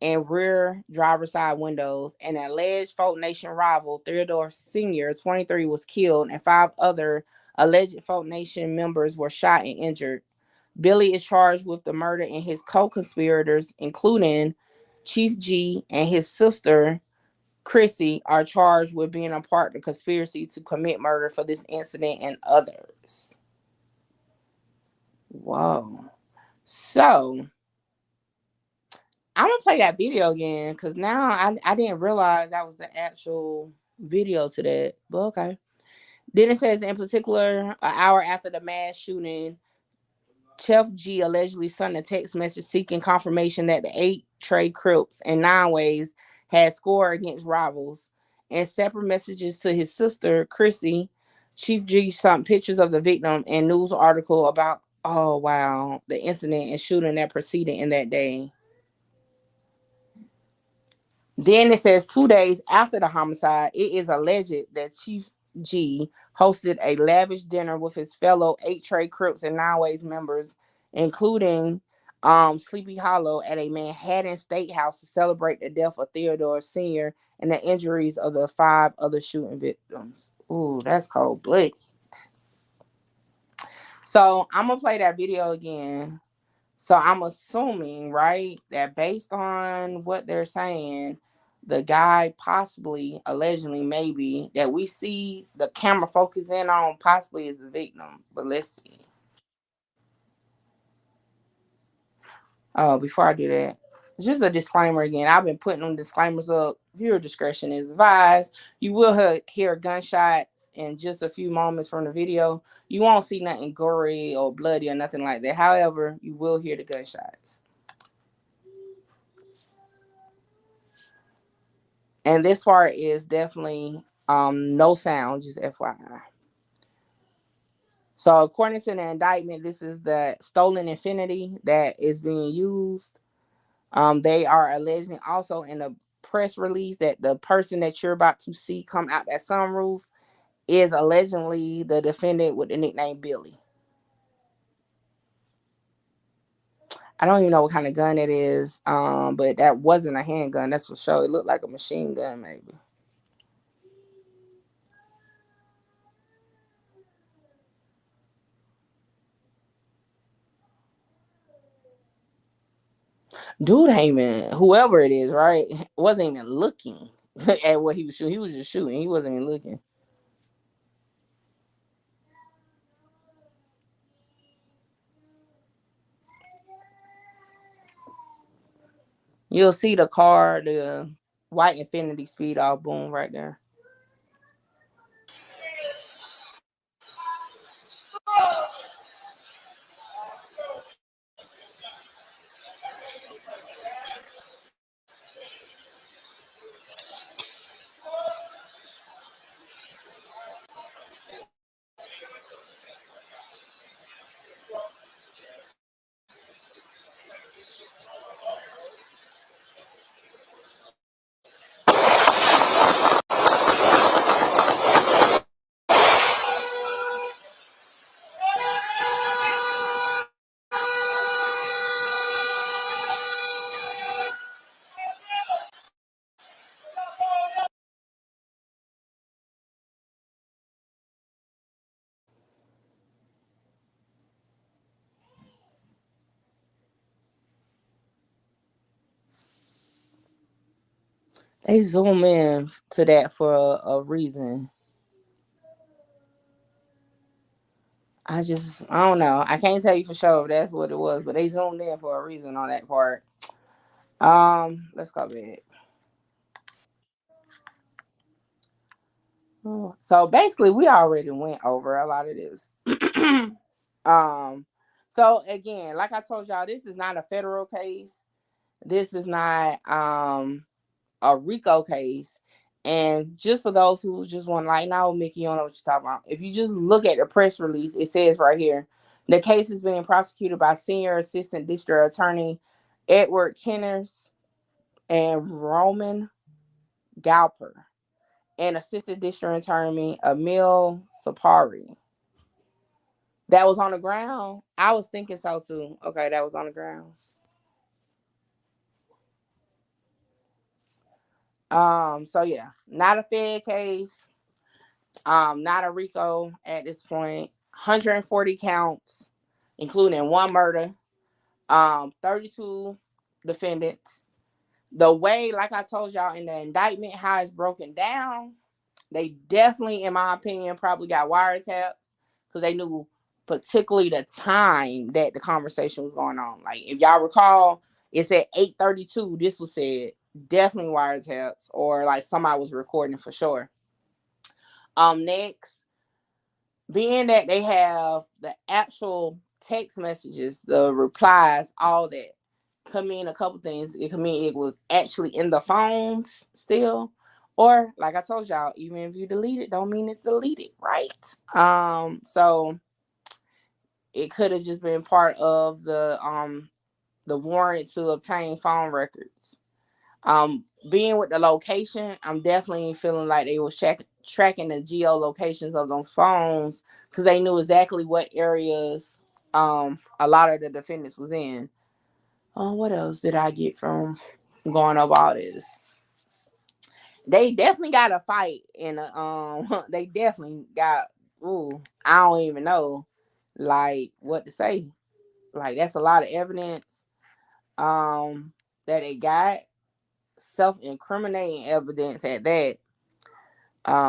and rear driver's side windows. An alleged Folk Nation rival, Theodore Sr., 23, was killed, and 5 other alleged Folk Nation members were shot and injured. Billy is charged with the murder, and his co-conspirators, including Chief G and his sister Chrissy, are charged with being a part of the conspiracy to commit murder for this incident and others. Whoa. So I'm gonna play that video again, because now I didn't realize that was the actual video to that. But okay. Then it says, in particular, an hour after the mass shooting, Sheff G allegedly sent a text message seeking confirmation that the 8 Trey Crips and 9 Ways had scored against rivals. In separate messages to his sister, Chrissy, Chief G sent pictures of the victim and news article about, the incident and shooting that proceeded in that day. Then it says 2 days after the homicide, it is alleged that Chief G hosted a lavish dinner with his fellow 8 Trey Crips and 9 Ways members, including Sleepy Hollow, at a Manhattan Steakhouse to celebrate the death of Theodore Sr. and the injuries of the 5 other shooting victims. Ooh, that's cold blooded. So I'm gonna play that video again So I'm assuming, right, that based on what they're saying, the guy possibly, allegedly, maybe, that we see the camera focus in on possibly is the victim. But let's see. Oh, before I do that, just a disclaimer again. I've been putting them disclaimers up. Viewer discretion is advised. You will hear gunshots in just a few moments from the video. You won't see nothing gory or bloody or nothing like that. However, you will hear the gunshots. And this part is definitely no sound, just FYI. So according to the indictment, this is the stolen Infinity that is being used. They are alleging also in a press release that the person that you're about to see come out that sunroof is allegedly the defendant with the nickname Billy. I don't even know what kind of gun it is, but that wasn't a handgun, that's for sure. It looked like a machine gun, maybe. Dude ain't even, whoever it is, right, wasn't even looking at what he was shooting. He was just shooting. He wasn't even looking. You'll see the car, the white Infinity speed off, boom, right there. They zoom in to that for a reason. I don't know. I can't tell you for sure if that's what it was, but they zoomed in for a reason on that part. Let's go back. So basically, we already went over a lot of this. um, so again, like I told y'all, this is not a federal case. This is not a RICO case. And just for those who just want like, no, Mickey, you don't know what you're talking about. If you just look at the press release, it says right here, the case is being prosecuted by Senior Assistant District Attorney Edward Kenners and Roman Galper and Assistant District Attorney Emil Sapari. That was on the ground. I was thinking so too. Okay, that was on the ground. So yeah, not a Fed case. Not a RICO at this point. 140 counts, including one murder. 32 defendants. The way, like I told y'all in the indictment, how it's broken down, they definitely, in my opinion, probably got wiretaps because they knew particularly the time that the conversation was going on. Like if y'all recall, it said 8:32. This was said. Definitely wiretaps or like somebody was recording for sure. Next, being that they have the actual text messages, the replies, all that, could mean a couple things. It could mean it was actually in the phones still, or like I told y'all, even if you delete it, don't mean it's deleted, right? So it could have just been part of the warrant to obtain phone records. Being with the location, I'm definitely feeling like they was tracking the geolocations of those phones because they knew exactly what areas a lot of the defendants was in. What else did I get from going over all this? They definitely got a fight and they definitely got, ooh, I don't even know like what to say. Like, that's a lot of evidence that they got. Self-incriminating evidence at that.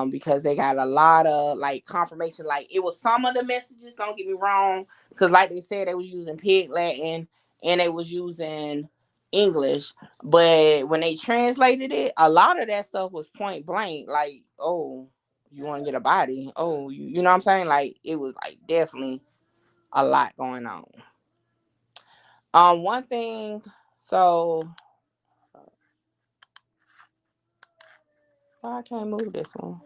Because they got a lot of like confirmation. Like, it was some of the messages, don't get me wrong, because like they said, they was using Pig Latin and they was using English, but when they translated it, a lot of that stuff was point blank. Like, oh, you want to get a body? Oh, you know what I'm saying? Like, it was like definitely a lot going on. One thing, so I can't move this one.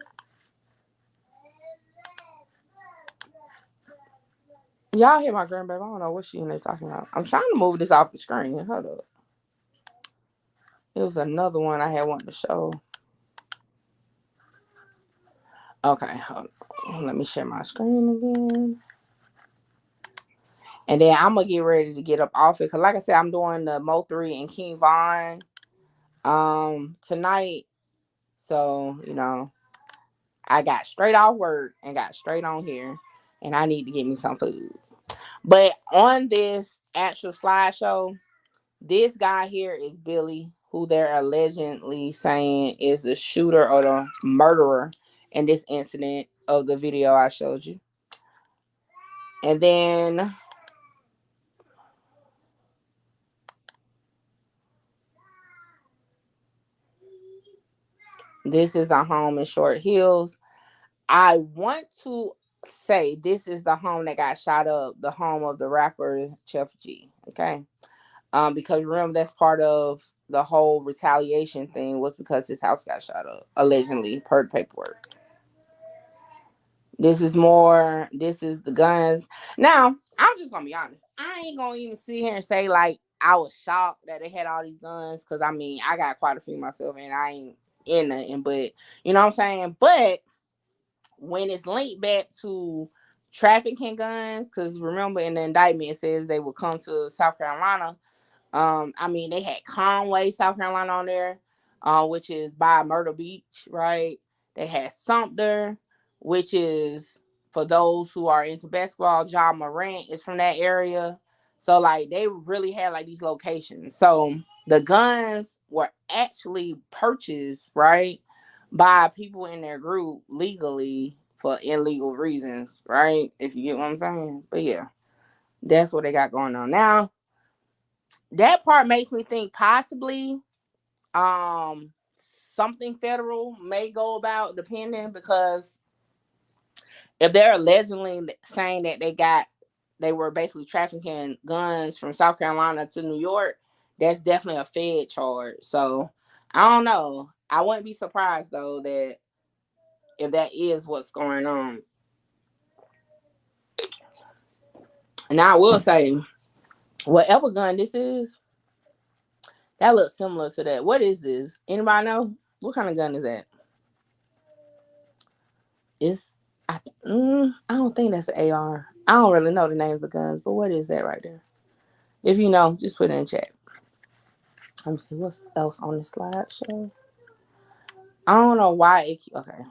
Y'all hear my grandbaby? I don't know what she and they talking about. I'm trying to move this off the screen. Hold up. It was another one I had wanted to show. Okay, hold on. Let me share my screen again. And then I'm going to get ready to get up off it. Because like I said, I'm doing the Mo3 and King Von tonight. So, you know, I got straight off work and got straight on here. And I need to get me some food. But on this actual slideshow, this guy here is Billy, who they're allegedly saying is the shooter or the murderer in this incident of the video I showed you. And then this is a home in Short Hills. I want to say this is the home that got shot up, the home of the rapper Sheff G. Okay. Because remember, that's part of the whole retaliation thing was because his house got shot up, allegedly, per the paperwork. This is the guns. Now, I'm just gonna be honest. I ain't gonna even sit here and say like I was shocked that they had all these guns, because I mean I got quite a few myself and I ain't in nothing, but you know what I'm saying? But when it's linked back to trafficking guns, because remember in the indictment it says they will come to South Carolina. I mean, they had Conway, South Carolina on there, which is by Myrtle Beach, right? They had Sumter, which is, for those who are into basketball, John Morant is from that area. So, like, they really had, like, these locations. So, the guns were actually purchased, right, by people in their group legally for illegal reasons, right? If you get what I'm saying. But, yeah, that's what they got going on now. That part makes me think possibly something federal may go about, depending, because if they're allegedly saying that they were basically trafficking guns from South Carolina to New York, that's definitely a Fed charge. So I don't know. I wouldn't be surprised though that if that is what's going on. Now I will say, whatever gun this is, that looks similar to that. What is this? Anybody know? What kind of gun is that? I don't think that's an AR. I don't really know the names of guns, but what is that right there? If you know, just put it in chat. Let me see what's else on the slideshow. I don't know why it. Okay.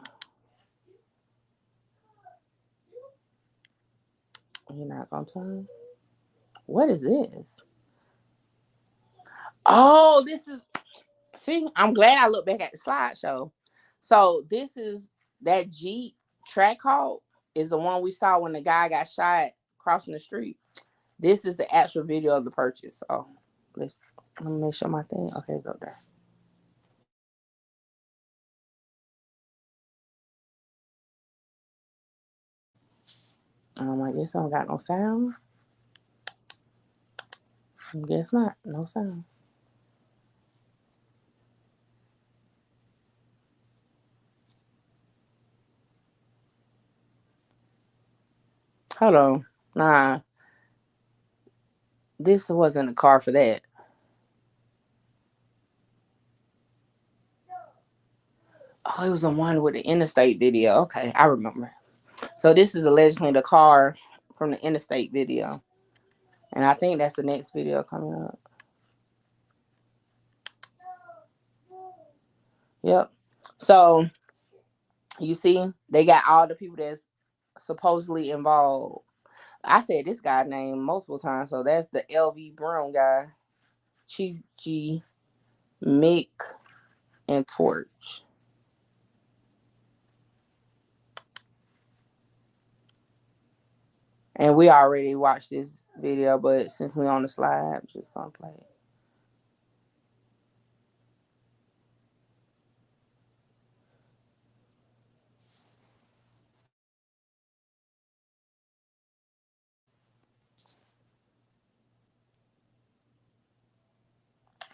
You're not gonna turn. What is this? Oh, this is. See, I'm glad I looked back at the slideshow. So this is that Jeep Trackhawk is the one we saw when the guy got shot crossing the street. This is the actual video of the purchase. Oh, let me make sure my thing. Okay, it's up there. I guess I don't got no sound. I guess not. No sound. Hold on. Nah. This wasn't a car for that. Oh, it was the one with the interstate video. Okay, I remember. So this is allegedly the car from the interstate video. And I think that's the next video coming up. Yep. So you see, they got all the people that's supposedly involved. I said this guy name multiple times, so that's the LV Brown guy. Sheff G, Mick, and Torch. And we already watched this video, but since we on the slide, I'm just gonna play it.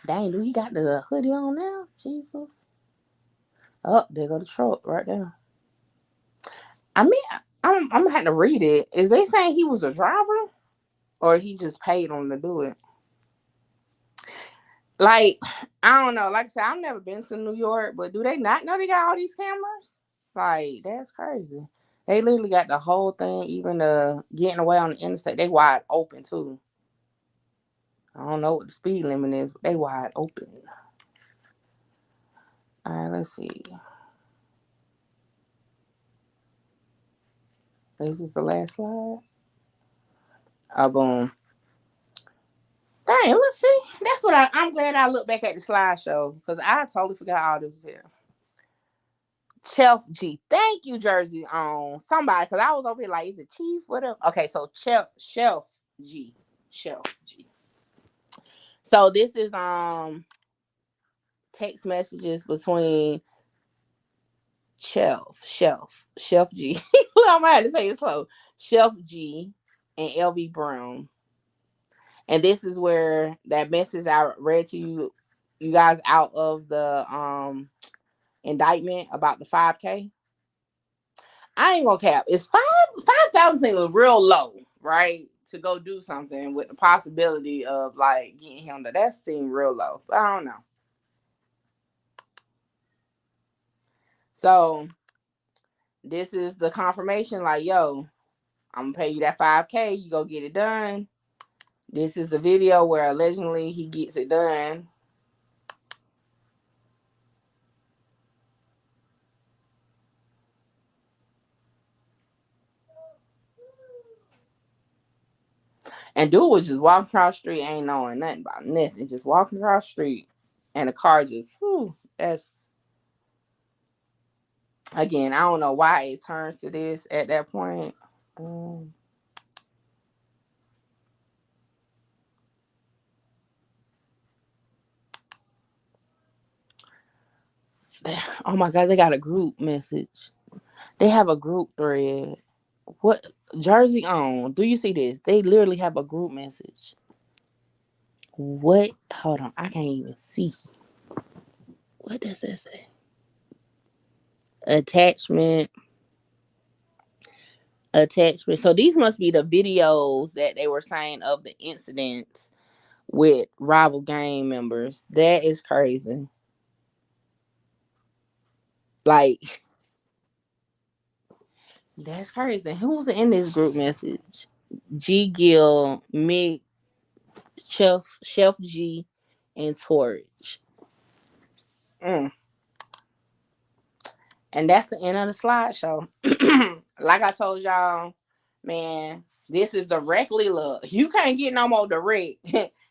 Dang, do he got the hoodie on now? Jesus. Oh, there go the truck right there. I mean, I'm gonna have to read it. Is they saying he was a driver, or he just paid them to do it? Like, I don't know. Like I said, I've never been to New York, but do they not know they got all these cameras? Like, that's crazy. They literally got the whole thing, even getting away on the interstate. They wide open too. I don't know what the speed limit is, but they wide open. All right, let's see. Is this the last slide? Oh, boom. Dang, let's see. That's what I'm glad I looked back at the slideshow because I totally forgot all this here. Sheff G. Thank you, Jersey, on somebody, because I was over here like, is it Chief? Whatever. Okay, so Sheff G. Sheff G. So this is text messages between Sheff G. I'm gonna have to say it slow. Sheff G and LV Brown. And this is where that message I read to you guys out of the indictment about the 5K. I ain't gonna cap. It's 5,000 seems real low, right? To go do something with the possibility of like getting him to that seems real low. But I don't know. So this is the confirmation, like, yo, I'm gonna pay you that 5K, you go get it done. This is the video where allegedly he gets it done. And dude was just walking across the street, ain't knowing nothing about nothing, just walking across the street, and the car just, that's, again, I don't know why it turns to this at that point. Oh my God, they got a group message. They have a group thread. What Jersey on? Do you see this? They literally have a group message. What? Hold on, I can't even see. What does that say? Attachment. So these must be the videos that they were saying of the incidents with rival gang members. That is crazy. Like, that's crazy. Who's in this group message? G Gill, Mick, Sheff G, and Torch. And that's the end of the slideshow. Like I told y'all, man, this is directly look. You can't get no more direct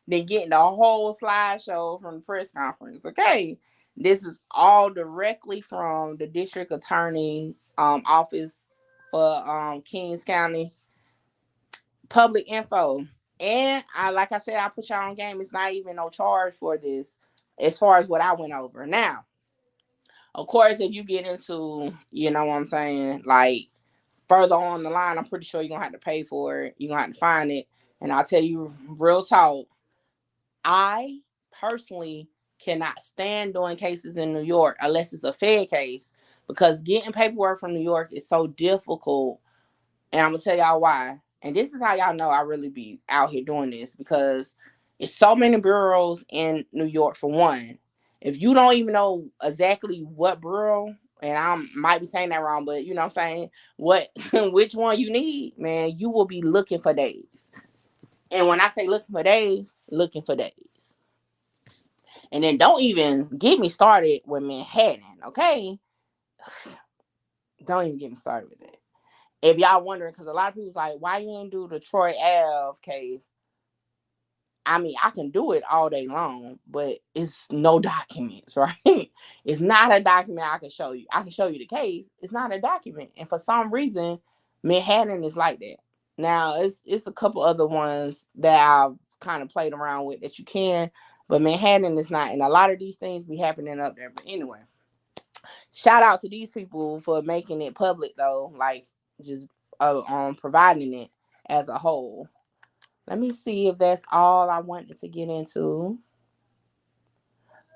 than getting the whole slideshow from the press conference. Okay. This is all directly from the district attorney office for Kings County. Public info. And like I said, I put y'all on game. It's not even no charge for this as far as what I went over. Now, of course, if you get into, you know what I'm saying, like further on the line, I'm pretty sure you're gonna have to pay for it. You're gonna have to find it. And I'll tell you real talk, I personally cannot stand doing cases in New York unless it's a Fed case, because getting paperwork from New York is so difficult. And I'm gonna tell y'all why. And this is how y'all know I really be out here doing this, because it's so many bureaus in New York. For one, if you don't even know exactly what bureau, and I might be saying that wrong, but you know what I'm saying, what which one you need, man, you will be looking for days. And when I say looking for days, looking for days. And then don't even get me started with Manhattan, okay? Don't even get me started with it. if y'all wondering, because a lot of people's like, why you ain't do the Troy Ave case? I mean, I can do it all day long, but it's no documents, right? It's not a document I can show you. I can show you the case. It's not a document. And for some reason, Manhattan is like that. Now, it's a couple other ones that I've kind of played around with that you can, but Manhattan is not. And a lot of these things be happening up there. But anyway, shout out to these people for making it public, though, like just providing it as a whole. Let me see if that's all I wanted to get into.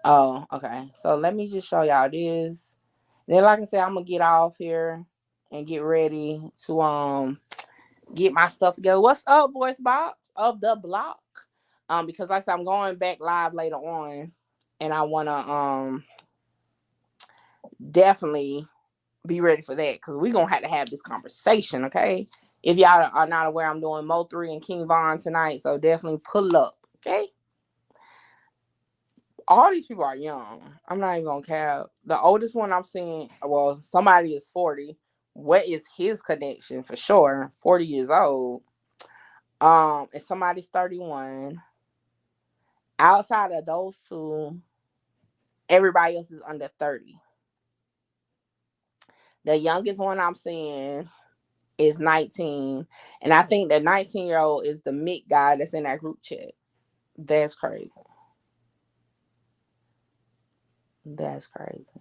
Oh, okay. So let me just show y'all this. Then, like I said, I'm gonna get off here and get ready to get my stuff together. What's up, voice box of the block? Because like I said, I'm going back live later on, and I wanna definitely be ready for that because we're gonna have to have this conversation, okay? If y'all are not aware, I'm doing Mo3 and King Von tonight, so definitely pull up, okay? All these people are young. I'm not even gonna cap. The oldest one I'm seeing, well, somebody is 40. What is his connection for sure? 40 years old. And somebody's 31. Outside of those two, everybody else is under 30. The youngest one I'm seeing is 19. And I think the 19-year-old is the Mick guy that's in that group chat. That's crazy. That's crazy.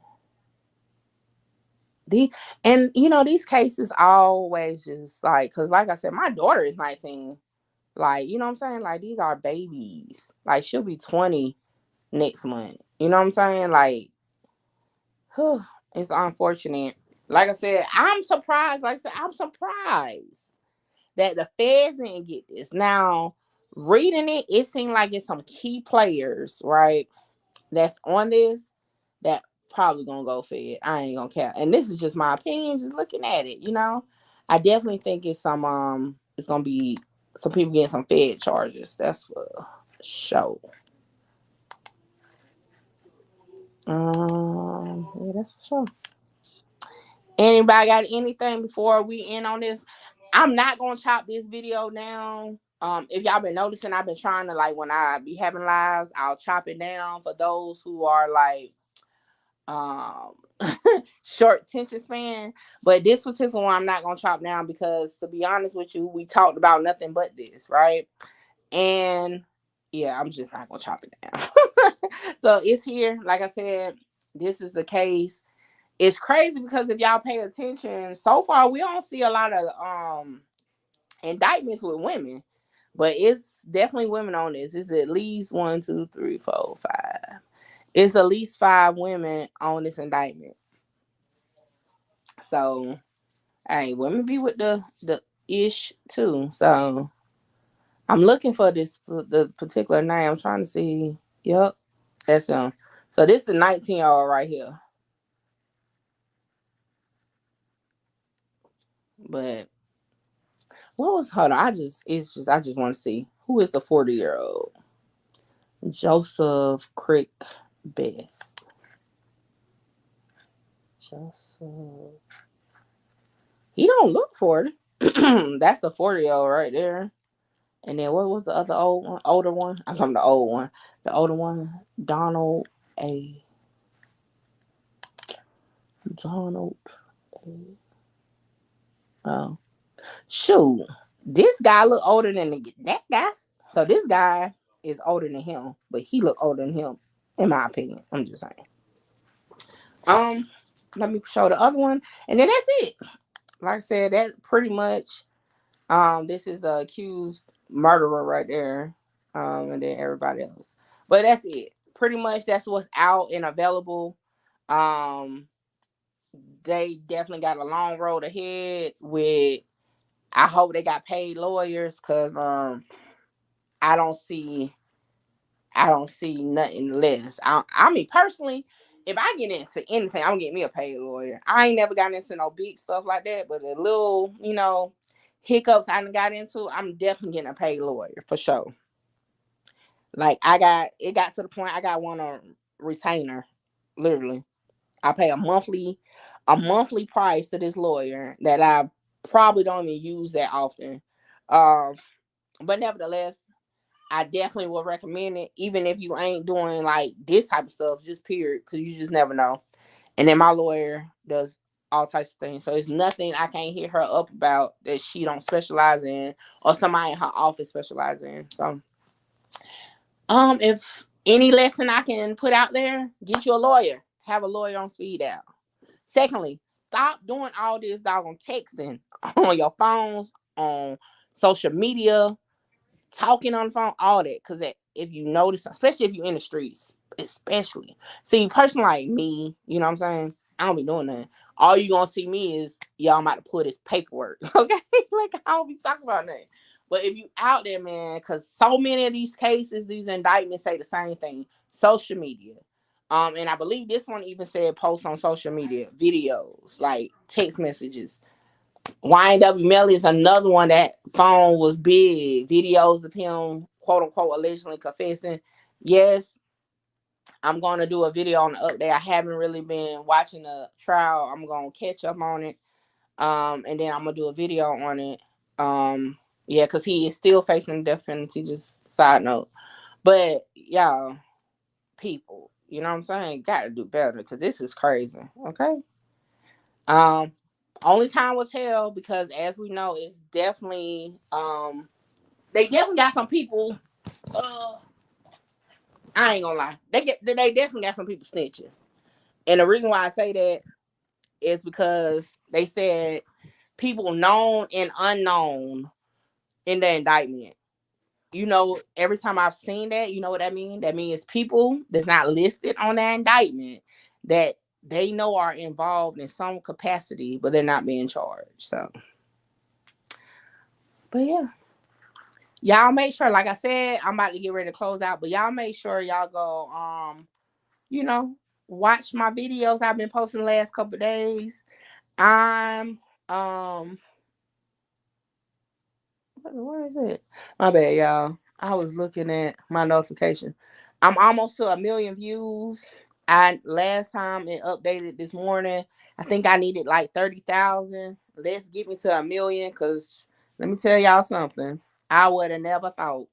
And you know, these cases always just like, because like I said, my daughter is 19. Like, you know what I'm saying? Like, these are babies. Like, she'll be 20 next month. You know what I'm saying? Like, it's unfortunate. Like I said, I'm surprised. Like I said, I'm surprised that the feds didn't get this. Now, reading it, it seemed like it's some key players, right, that's on this that probably gonna go fed. I ain't gonna care. And this is just my opinion, just looking at it, you know. I definitely think it's it's gonna be some people getting some fed charges. That's for sure. Yeah, that's for sure. Anybody got anything before we end on this? I'm not gonna chop this video down. If y'all been noticing, I've been trying to, like, when I be having lives, I'll chop it down for those who are like short attention span. But this particular one I'm not gonna chop down because, to be honest with you, we talked about nothing but this, right? And yeah, I'm just not gonna chop it down. So it's here. Like I said, this is the case. It's crazy because if y'all pay attention, so far we don't see a lot of indictments with women, but it's definitely women on this. It's at least 1, 2, 3, 4, 5. It's at least 5 women on this indictment. So, hey, women be with the ish too. So, I'm looking for the particular name. I'm trying to see. Yep, that's him. So this is the 19-year-old right here. But hold on? I just want to see who is the 40-year-old. Joseph Crick Best. Joseph. He don't look 40. That's the 40-year-old right there. And then what was the other older one? I'm talking the old one. The older one, Donald A. Oh, shoot. This guy look older than that guy. So this guy is older than him, but he look older than him, in my opinion. I'm just saying. Let me show the other one, and then that's it. Like I said, that pretty much. This is the accused murderer right there. And then everybody else. But that's it. Pretty much that's what's out and available. They definitely got a long road ahead with, I hope they got paid lawyers, because I don't see nothing less. I mean, personally, if I get into anything, I'm gonna get me a paid lawyer. I ain't never gotten into no big stuff like that, but a little, hiccups I got into, I'm definitely getting a paid lawyer for sure. Like, it got to the point I got one on retainer. Literally, I pay a monthly price to this lawyer that I probably don't even use that often. But nevertheless, I definitely will recommend it, even if you ain't doing like this type of stuff, just period, because you just never know. And then my lawyer does all types of things, so it's nothing I can't hit her up about that she don't specialize in, or somebody in her office specialize in. So, if any lesson I can put out there, get you a lawyer. Have a lawyer on speed dial. Secondly, stop doing all this doggone texting on your phones, on social media, talking on the phone, all that. Because if you notice, especially if you're in the streets, especially. See, a person like me, you know what I'm saying? I don't be doing that. All you gonna see me is, y'all about to pull this paperwork, okay? Like, I don't be talking about that. But if you out there, man, because so many of these cases, these indictments say the same thing. Social media. And I believe this one even said post on social media, videos, like text messages. YNW Melly is another one. That phone was big. Videos of him, quote unquote, allegedly confessing. Yes, I'm going to do a video on the update. I haven't really been watching the trial. I'm going to catch up on it. And then I'm going to do a video on it. Yeah, because he is still facing the death penalty, just side note. But, y'all, people, you know what I'm saying? Got to do better, because this is crazy, okay? Only time will tell, because as we know, it's definitely they definitely got some people. I ain't gonna lie, they definitely got some people snitching, and the reason why I say that is because they said people known and unknown in the indictment. You know, every time I've seen that, you know what that means? That means people that's not listed on that indictment that they know are involved in some capacity, but they're not being charged. So, but yeah. Y'all make sure, like I said, I'm about to get ready to close out, but y'all make sure y'all go, you know, watch my videos I've been posting the last couple of days. I'm, where is it? My bad, y'all. I was looking at my notification. I'm almost to 1 million views. Last time it updated this morning, I think I needed like 30,000. Let's get me to 1 million, because let me tell y'all something. I would have never thought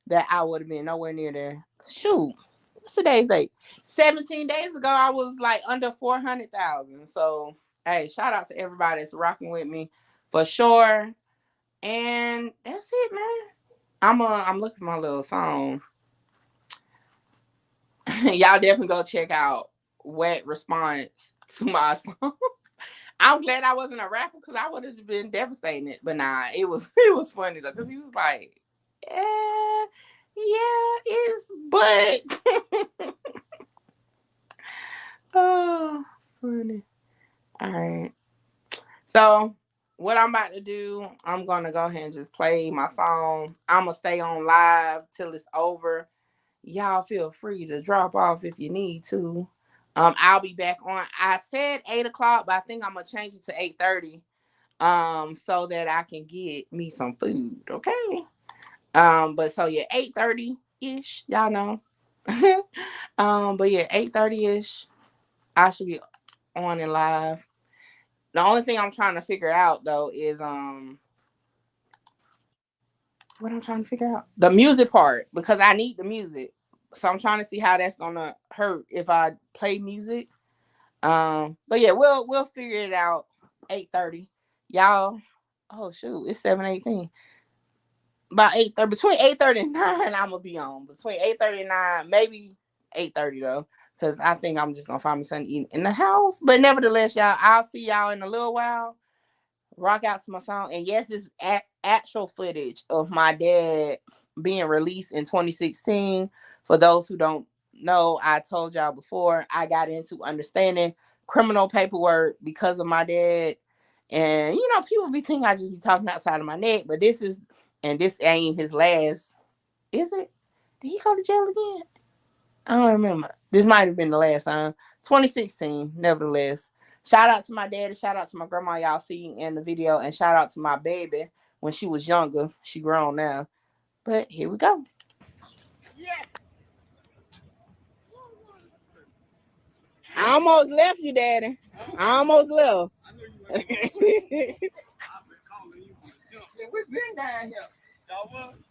that I would have been nowhere near there. Shoot, what's today's date? 17 days ago, I was like under 400,000. So, hey, shout out to everybody that's rocking with me for sure. And that's it, man. I'm looking for my little song. Y'all definitely go check out Wet Response to my song. I'm glad I wasn't a rapper, because I would have been devastating it. But nah, it was funny though, because he was like, yeah, it's but oh, funny. All right. So what I'm about to do, I'm gonna go ahead and just play my song. I'm gonna stay on live till it's over. Y'all feel free to drop off if you need to. I'll be back on. I said 8:00, but I think I'm gonna change it to 8:30. So that I can get me some food. Okay. But so yeah, 8:30 ish. Y'all know. But yeah, 8:30 ish. I should be on and live. The only thing I'm trying to figure out though is what I'm trying to figure out, the music part, because I need the music. So I'm trying to see how that's gonna hurt if I play music. But yeah, we'll figure it out. 8:30, y'all. Oh shoot, it's 7:18. About 8:30, between 8:30 and 9, I'm gonna be on. Between 8:30 and 9, maybe 8:30 though, because I think I'm just gonna find me something to eat in the house. But nevertheless, y'all, I'll see y'all in a little while. Rock out to my song. And yes, it's actual footage of my dad being released in 2016. For those who don't know, I told y'all before, I got into understanding criminal paperwork because of my dad. And you know, people be thinking I just be talking outside of my neck, but this ain't his last. Is it? Did he go to jail again? I don't remember. This might have been the last time. 2016, nevertheless. Shout out to my daddy. Shout out to my grandma. Y'all see in the video. And shout out to my baby when she was younger. She grown now. But here we go. Yeah. I almost left you, Daddy. I almost left. We've been down here.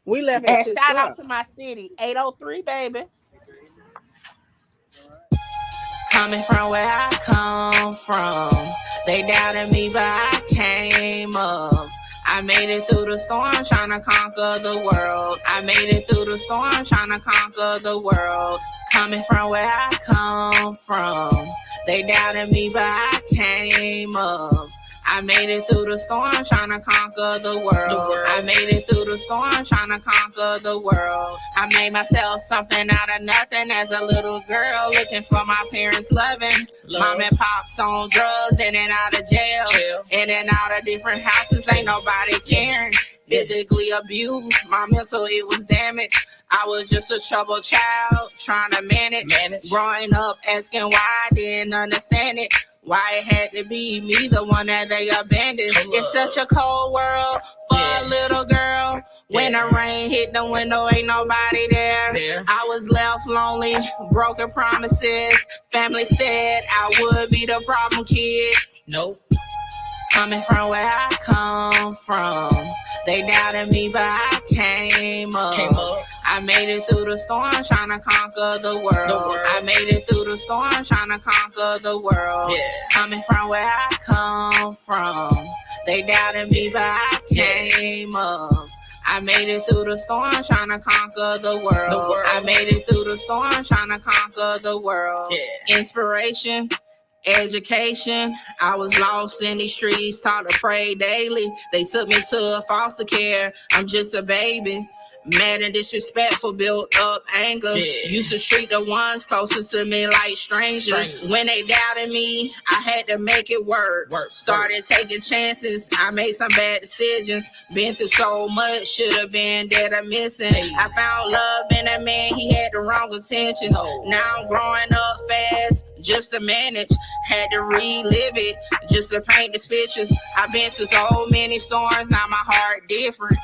We left and shout out to my city, 803, baby. Coming from where I come from, they doubted me, but I came up. I made it through the storm, trying to conquer the world. I made it through the storm, trying to conquer the world. Coming from where I come from, they doubted me, but I came up. I made it through the storm, trying to conquer the world. I made it through the storm, trying to conquer the world. I made myself something out of nothing as a little girl, looking for my parents' loving. Mom and pops on drugs, in and out of jail, in and out of different houses, ain't nobody caring. Physically abused, my mental, it was damaged. I was just a troubled child, trying to manage. Growing up, asking why I didn't understand it. Why it had to be me, the one that they abandoned. It's such a cold world for a little girl. When the rain hit the window, ain't nobody there. I was left lonely, broken promises. Family said I would be the problem kid. Nope. Coming from where I come from, they doubted me, but I came up. I made it through the storm, trying to conquer the world. I made it through the storm, trying to conquer the world. Coming from where I come from, they doubted me, but I came up. I made it through the storm, trying to conquer the world. I made it through the storm, trying to conquer the world. Inspiration. Education, I was lost in these streets, taught to pray daily. They took me to foster care, I'm just a baby. Mad and disrespectful, built up anger. Used to treat the ones closest to me like strangers. When they doubted me, I had to make it work. Started taking chances, I made some bad decisions. Been through so much, should have been dead or missing. I found love in a man, he had the wrong intentions. Now I'm growing up fast, just to manage. Had to relive it, just to paint these pictures. I've been through so many storms, now my heart different.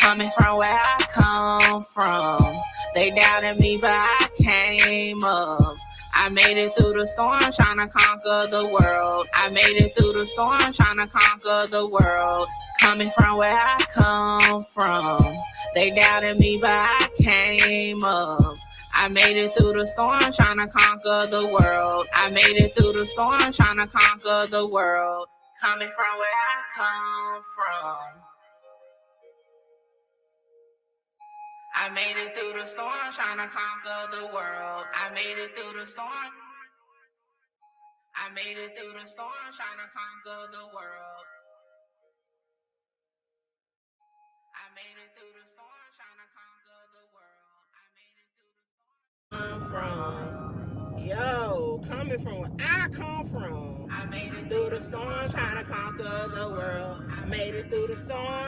Coming from where I come from, they doubted me, but I came up. I made it through the storm, trying to conquer the world. I made it through the storm, trying to conquer the world. Coming from where I come from, they doubted me, but I came up. I made it through the storm, trying to conquer the world. I made it through the storm, trying to conquer the world. Coming from where I come from, I made it through the storm, trying to conquer the world. I made it through the storm. I made it through the storm, trying to conquer the world. I made it through the storm, trying to conquer the world. I made it through the storm. Yo, coming from where I come from. I made it Through the storm, trying to conquer the world. I made it through the storm.